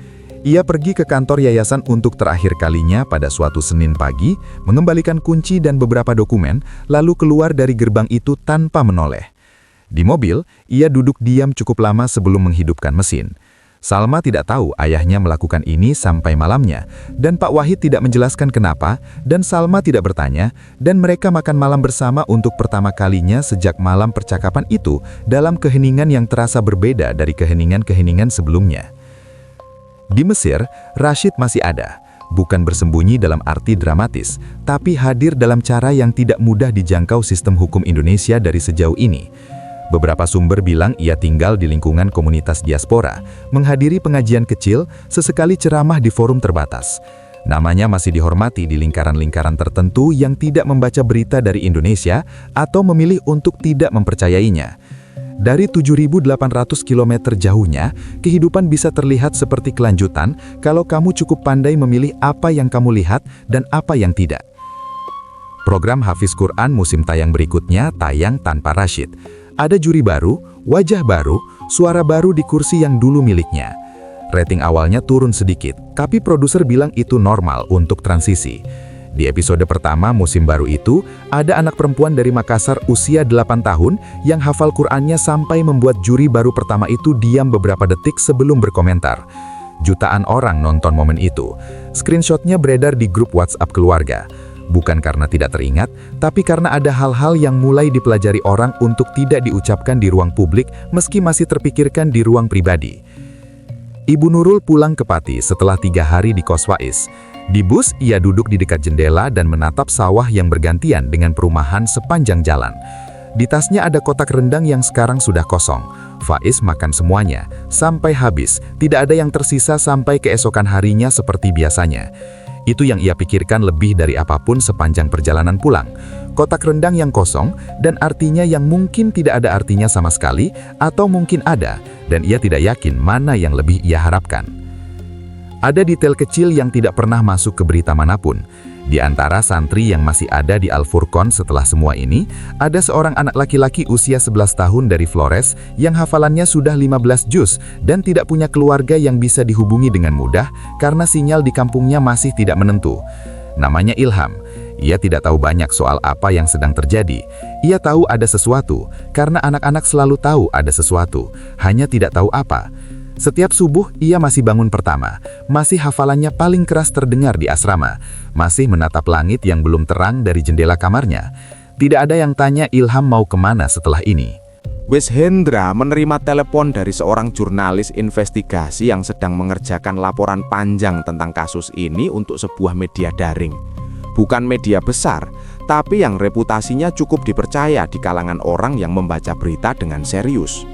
Ia pergi ke kantor yayasan untuk terakhir kalinya pada suatu Senin pagi, mengembalikan kunci dan beberapa dokumen, lalu keluar dari gerbang itu tanpa menoleh. Di mobil, ia duduk diam cukup lama sebelum menghidupkan mesin. Salma tidak tahu ayahnya melakukan ini sampai malamnya, dan Pak Wahid tidak menjelaskan kenapa, dan Salma tidak bertanya, dan mereka makan malam bersama untuk pertama kalinya sejak malam percakapan itu dalam keheningan yang terasa berbeda dari keheningan-keheningan sebelumnya. Di Mesir, Rashid masih ada, bukan bersembunyi dalam arti dramatis, tapi hadir dalam cara yang tidak mudah dijangkau sistem hukum Indonesia dari sejauh ini. Beberapa sumber bilang ia tinggal di lingkungan komunitas diaspora, menghadiri pengajian kecil, sesekali ceramah di forum terbatas. Namanya masih dihormati di lingkaran-lingkaran tertentu yang tidak membaca berita dari Indonesia atau memilih untuk tidak mempercayainya. Dari 7.800 km jauhnya, kehidupan bisa terlihat seperti kelanjutan kalau kamu cukup pandai memilih apa yang kamu lihat dan apa yang tidak. Program Hafiz Quran musim tayang berikutnya tayang tanpa Rashid. Ada juri baru, wajah baru, suara baru di kursi yang dulu miliknya. Rating awalnya turun sedikit, tapi produser bilang itu normal untuk transisi. Di episode pertama musim baru itu, ada anak perempuan dari Makassar usia 8 tahun yang hafal Qur'annya sampai membuat juri baru pertama itu diam beberapa detik sebelum berkomentar. Jutaan orang nonton momen itu. Screenshotnya beredar di grup WhatsApp keluarga. Bukan karena tidak teringat, tapi karena ada hal-hal yang mulai dipelajari orang untuk tidak diucapkan di ruang publik meski masih terpikirkan di ruang pribadi. Ibu Nurul pulang ke Pati setelah 3 hari di kos Faiz. Di bus, ia duduk di dekat jendela dan menatap sawah yang bergantian dengan perumahan sepanjang jalan. Di tasnya ada kotak rendang yang sekarang sudah kosong. Faiz makan semuanya, sampai habis, tidak ada yang tersisa sampai keesokan harinya seperti biasanya. Itu yang ia pikirkan lebih dari apapun sepanjang perjalanan pulang. Kotak rendang yang kosong, dan artinya yang mungkin tidak ada artinya sama sekali, atau mungkin ada, dan ia tidak yakin mana yang lebih ia harapkan. Ada detail kecil yang tidak pernah masuk ke berita manapun. Di antara santri yang masih ada di Al-Furqon setelah semua ini, ada seorang anak laki-laki usia 11 tahun dari Flores yang hafalannya sudah 15 juz dan tidak punya keluarga yang bisa dihubungi dengan mudah karena sinyal di kampungnya masih tidak menentu. Namanya Ilham. Ia tidak tahu banyak soal apa yang sedang terjadi. Ia tahu ada sesuatu, karena anak-anak selalu tahu ada sesuatu, hanya tidak tahu apa. Setiap subuh, ia masih bangun pertama, masih hafalannya paling keras terdengar di asrama, masih menatap langit yang belum terang dari jendela kamarnya. Tidak ada yang tanya Ilham mau kemana setelah ini. Wes Hendra menerima telepon dari seorang jurnalis investigasi yang sedang mengerjakan laporan panjang tentang kasus ini untuk sebuah media daring. Bukan media besar, tapi yang reputasinya cukup dipercaya di kalangan orang yang membaca berita dengan serius.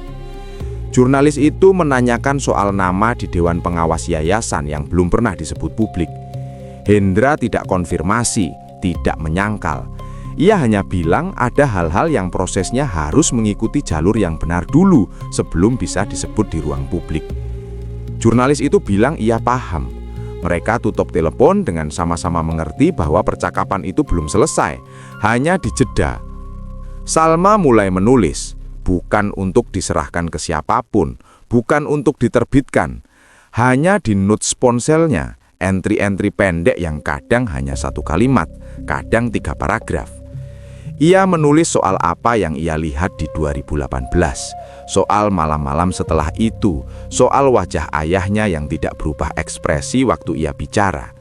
Jurnalis itu menanyakan soal nama di Dewan Pengawas Yayasan yang belum pernah disebut publik. Hendra tidak konfirmasi, tidak menyangkal. Ia hanya bilang ada hal-hal yang prosesnya harus mengikuti jalur yang benar dulu sebelum bisa disebut di ruang publik. Jurnalis itu bilang ia paham. Mereka tutup telepon dengan sama-sama mengerti bahwa percakapan itu belum selesai, hanya dijeda. Salma mulai menulis. Bukan untuk diserahkan ke siapapun, bukan untuk diterbitkan. Hanya di notes ponselnya, entry-entry pendek yang kadang hanya 1 kalimat, kadang 3 paragraf. Ia menulis soal apa yang ia lihat di 2018, soal malam-malam setelah itu, soal wajah ayahnya yang tidak berubah ekspresi waktu ia bicara.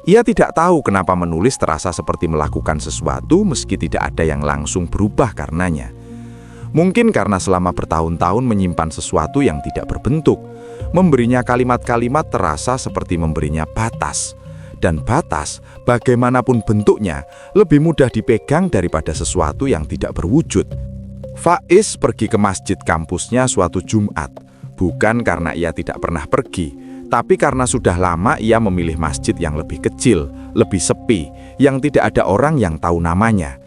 Ia tidak tahu kenapa menulis terasa seperti melakukan sesuatu meski tidak ada yang langsung berubah karenanya. Mungkin karena selama bertahun-tahun menyimpan sesuatu yang tidak berbentuk, memberinya kalimat-kalimat terasa seperti memberinya batas. Dan batas, bagaimanapun bentuknya, lebih mudah dipegang daripada sesuatu yang tidak berwujud. Faiz pergi ke masjid kampusnya suatu Jumat, bukan karena ia tidak pernah pergi, tapi karena sudah lama ia memilih masjid yang lebih kecil, lebih sepi, yang tidak ada orang yang tahu namanya.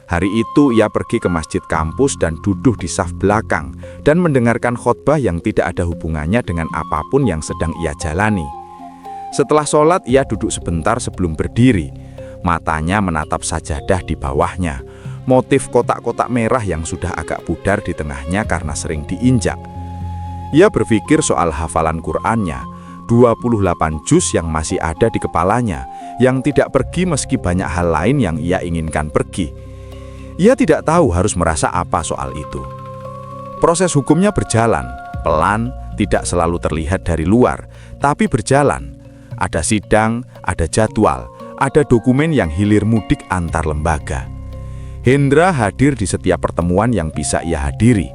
Hari itu ia pergi ke masjid kampus dan duduk di saf belakang dan mendengarkan khotbah yang tidak ada hubungannya dengan apapun yang sedang ia jalani. Setelah sholat ia duduk sebentar sebelum berdiri. Matanya menatap sajadah di bawahnya. Motif kotak-kotak merah yang sudah agak pudar di tengahnya karena sering diinjak. Ia berpikir soal hafalan Qur'annya, 28 juz yang masih ada di kepalanya, yang tidak pergi meski banyak hal lain yang ia inginkan pergi. Ia tidak tahu harus merasa apa soal itu. Proses hukumnya berjalan, pelan, tidak selalu terlihat dari luar, tapi berjalan. Ada sidang, ada jadwal, ada dokumen yang hilir mudik antar lembaga. Hendra hadir di setiap pertemuan yang bisa ia hadiri,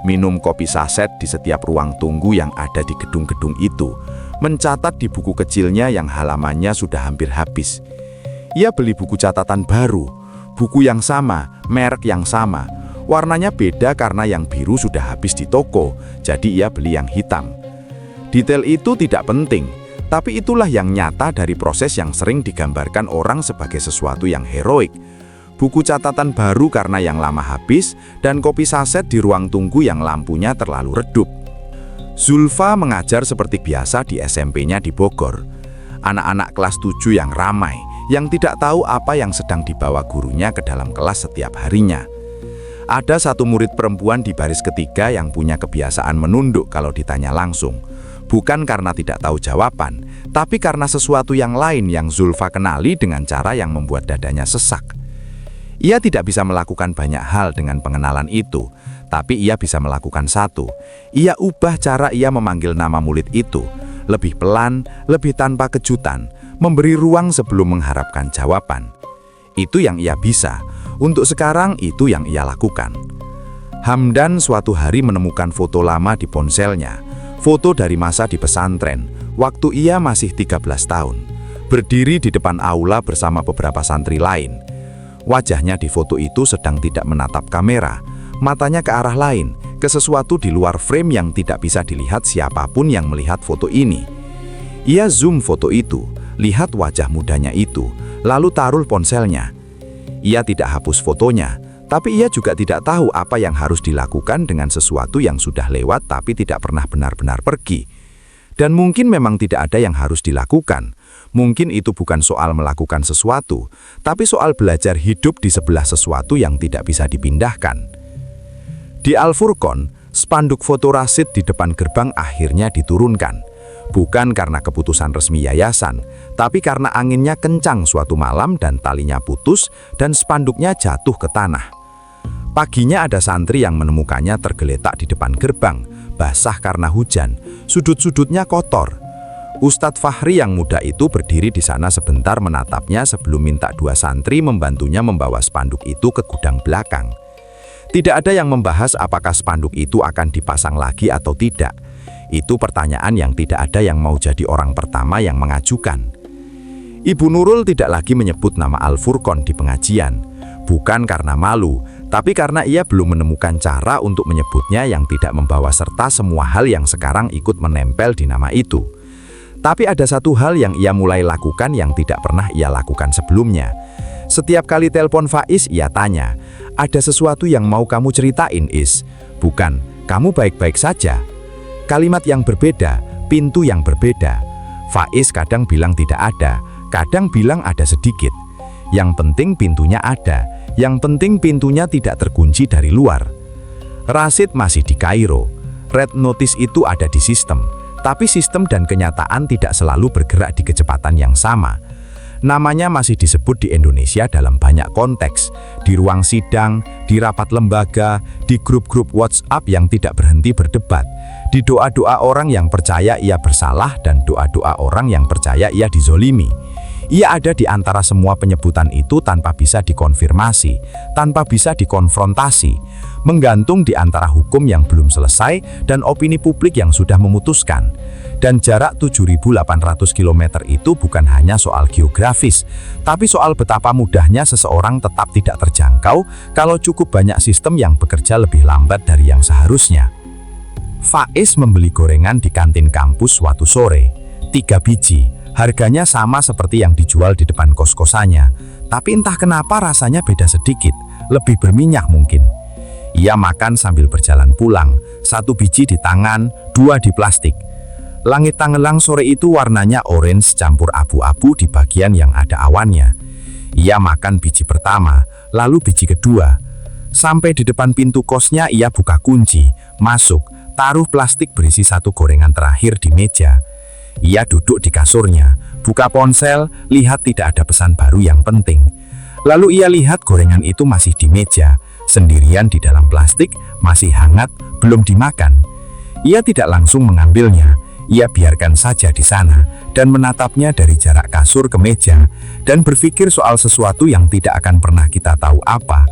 minum kopi saset di setiap ruang tunggu yang ada di gedung-gedung itu, mencatat di buku kecilnya yang halamannya sudah hampir habis. Ia beli buku catatan baru, buku yang sama, merek yang sama. Warnanya beda karena yang biru sudah habis di toko, jadi ia beli yang hitam. Detail itu tidak penting, tapi itulah yang nyata dari proses yang sering digambarkan orang sebagai sesuatu yang heroik. Buku catatan baru karena yang lama habis, dan kopi saset di ruang tunggu yang lampunya terlalu redup. Zulfa mengajar seperti biasa di SMP-nya di Bogor. Anak-anak kelas 7 yang ramai, yang tidak tahu apa yang sedang dibawa gurunya ke dalam kelas setiap harinya. Ada satu murid perempuan di baris ketiga yang punya kebiasaan menunduk kalau ditanya langsung. Bukan karena tidak tahu jawaban, tapi karena sesuatu yang lain yang Zulfa kenali dengan cara yang membuat dadanya sesak. Ia tidak bisa melakukan banyak hal dengan pengenalan itu, tapi ia bisa melakukan satu. Ia ubah cara ia memanggil nama murid itu, lebih pelan, lebih tanpa kejutan, memberi ruang sebelum mengharapkan jawaban. Itu yang ia bisa. Untuk sekarang itu yang ia lakukan. Hamdan suatu hari menemukan foto lama di ponselnya. Foto dari masa di pesantren, waktu ia masih 13 tahun. Berdiri di depan aula bersama beberapa santri lain. Wajahnya di foto itu sedang tidak menatap kamera. Matanya ke arah lain, ke sesuatu di luar frame yang tidak bisa dilihat siapapun yang melihat foto ini. Ia zoom foto itu, lihat wajah mudanya itu, lalu taruh ponselnya. Ia tidak hapus fotonya, tapi ia juga tidak tahu apa yang harus dilakukan dengan sesuatu yang sudah lewat tapi tidak pernah benar-benar pergi. Dan mungkin memang tidak ada yang harus dilakukan. Mungkin itu bukan soal melakukan sesuatu, tapi soal belajar hidup di sebelah sesuatu yang tidak bisa dipindahkan. Di Al-Furqon, spanduk foto Rashid di depan gerbang akhirnya diturunkan. Bukan karena keputusan resmi yayasan, tapi karena anginnya kencang suatu malam dan talinya putus dan spanduknya jatuh ke tanah. Paginya ada santri yang menemukannya tergeletak di depan gerbang, basah karena hujan, sudut-sudutnya kotor. Ustadz Fahri yang muda itu berdiri di sana sebentar menatapnya sebelum minta dua santri membantunya membawa spanduk itu ke gudang belakang. Tidak ada yang membahas apakah spanduk itu akan dipasang lagi atau tidak. Itu pertanyaan yang tidak ada yang mau jadi orang pertama yang mengajukan. Ibu Nurul tidak lagi menyebut nama Al-Furqon di pengajian. Bukan karena malu, tapi karena ia belum menemukan cara untuk menyebutnya yang tidak membawa serta semua hal yang sekarang ikut menempel di nama itu. Tapi ada satu hal yang ia mulai lakukan yang tidak pernah ia lakukan sebelumnya. Setiap kali telepon Faiz, ia tanya, "Ada sesuatu yang mau kamu ceritain, Is?" Bukan, "Kamu baik-baik saja." Kalimat yang berbeda, pintu yang berbeda. Faiz kadang bilang tidak ada, kadang bilang ada sedikit. Yang penting pintunya ada, yang penting pintunya tidak terkunci dari luar. Rashid masih di Kairo. Red notice itu ada di sistem, tapi sistem dan kenyataan tidak selalu bergerak di kecepatan yang sama. Namanya masih disebut di Indonesia dalam banyak konteks, di ruang sidang, di rapat lembaga, di grup-grup WhatsApp yang tidak berhenti berdebat, di doa-doa orang yang percaya ia bersalah dan doa-doa orang yang percaya ia dizolimi. Ia ada di antara semua penyebutan itu tanpa bisa dikonfirmasi, tanpa bisa dikonfrontasi, menggantung di antara hukum yang belum selesai dan opini publik yang sudah memutuskan. Dan jarak 7.800 km itu bukan hanya soal geografis, tapi soal betapa mudahnya seseorang tetap tidak terjangkau kalau cukup banyak sistem yang bekerja lebih lambat dari yang seharusnya. Faiz membeli gorengan di kantin kampus suatu sore, 3 biji. Harganya sama seperti yang dijual di depan kos-kosannya, tapi entah kenapa rasanya beda sedikit, lebih berminyak mungkin. Ia makan sambil berjalan pulang, 1 biji di tangan, 2 di plastik. Langit Tangerang sore itu warnanya orange campur abu-abu di bagian yang ada awannya. Ia makan biji pertama, lalu biji kedua. Sampai di depan pintu kosnya ia buka kunci, masuk, taruh plastik berisi 1 gorengan terakhir di meja. Ia duduk di kasurnya, buka ponsel, lihat tidak ada pesan baru yang penting. Lalu ia lihat gorengan itu masih di meja, sendirian di dalam plastik, masih hangat, belum dimakan. Ia tidak langsung mengambilnya, ia biarkan saja di sana, dan menatapnya dari jarak kasur ke meja, dan berpikir soal sesuatu yang tidak akan pernah kita tahu apa.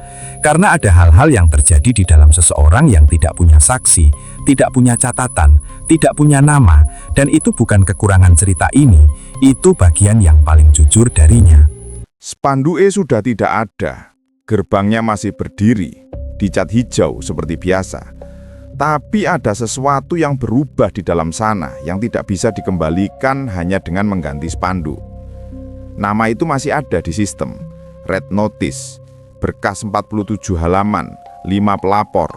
Karena ada hal-hal yang terjadi di dalam seseorang yang tidak punya saksi, tidak punya catatan, tidak punya nama, dan itu bukan kekurangan cerita ini, itu bagian yang paling jujur darinya. Spanduke sudah tidak ada, gerbangnya masih berdiri, dicat hijau seperti biasa. Tapi ada sesuatu yang berubah di dalam sana yang tidak bisa dikembalikan hanya dengan mengganti spanduk. Nama itu masih ada di sistem, red notice, berkas 47 halaman, 5 pelapor.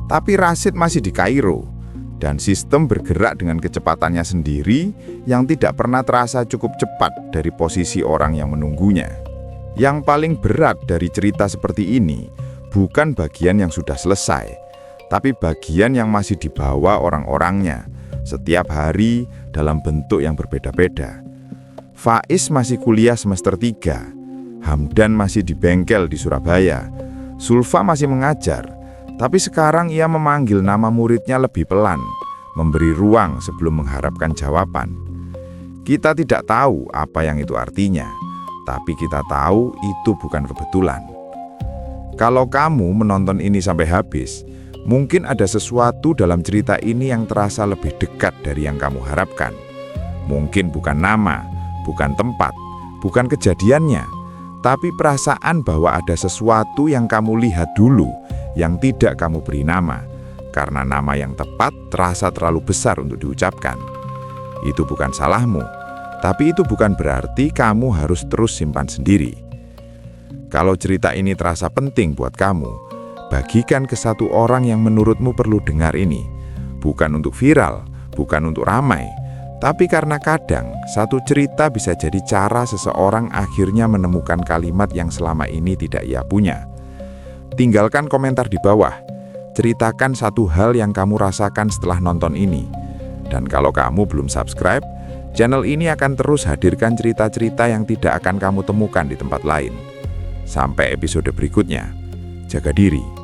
Tapi Rashid masih di Kairo, dan sistem bergerak dengan kecepatannya sendiri yang tidak pernah terasa cukup cepat dari posisi orang yang menunggunya. Yang paling berat dari cerita seperti ini bukan bagian yang sudah selesai, tapi bagian yang masih dibawa orang-orangnya setiap hari dalam bentuk yang berbeda-beda. Faiz masih kuliah semester 3, Hamdan masih di bengkel di Surabaya, Sulfa masih mengajar, tapi sekarang ia memanggil nama muridnya lebih pelan, memberi ruang sebelum mengharapkan jawaban. Kita tidak tahu apa yang itu artinya, tapi kita tahu itu bukan kebetulan. Kalau kamu menonton ini sampai habis, mungkin ada sesuatu dalam cerita ini yang terasa lebih dekat dari yang kamu harapkan. Mungkin bukan nama, bukan tempat, bukan kejadiannya, tapi perasaan bahwa ada sesuatu yang kamu lihat dulu yang tidak kamu beri nama, karena nama yang tepat terasa terlalu besar untuk diucapkan. Itu bukan salahmu, tapi itu bukan berarti kamu harus terus simpan sendiri. Kalau cerita ini terasa penting buat kamu, bagikan ke satu orang yang menurutmu perlu dengar ini. Bukan untuk viral, bukan untuk ramai, Tapi karena kadang satu cerita bisa jadi cara seseorang akhirnya menemukan kalimat yang selama ini tidak ia punya. Tinggalkan komentar di bawah. Ceritakan satu hal yang kamu rasakan setelah nonton ini. Dan kalau kamu belum subscribe, channel ini akan terus hadirkan cerita-cerita yang tidak akan kamu temukan di tempat lain. Sampai episode berikutnya. Jaga diri.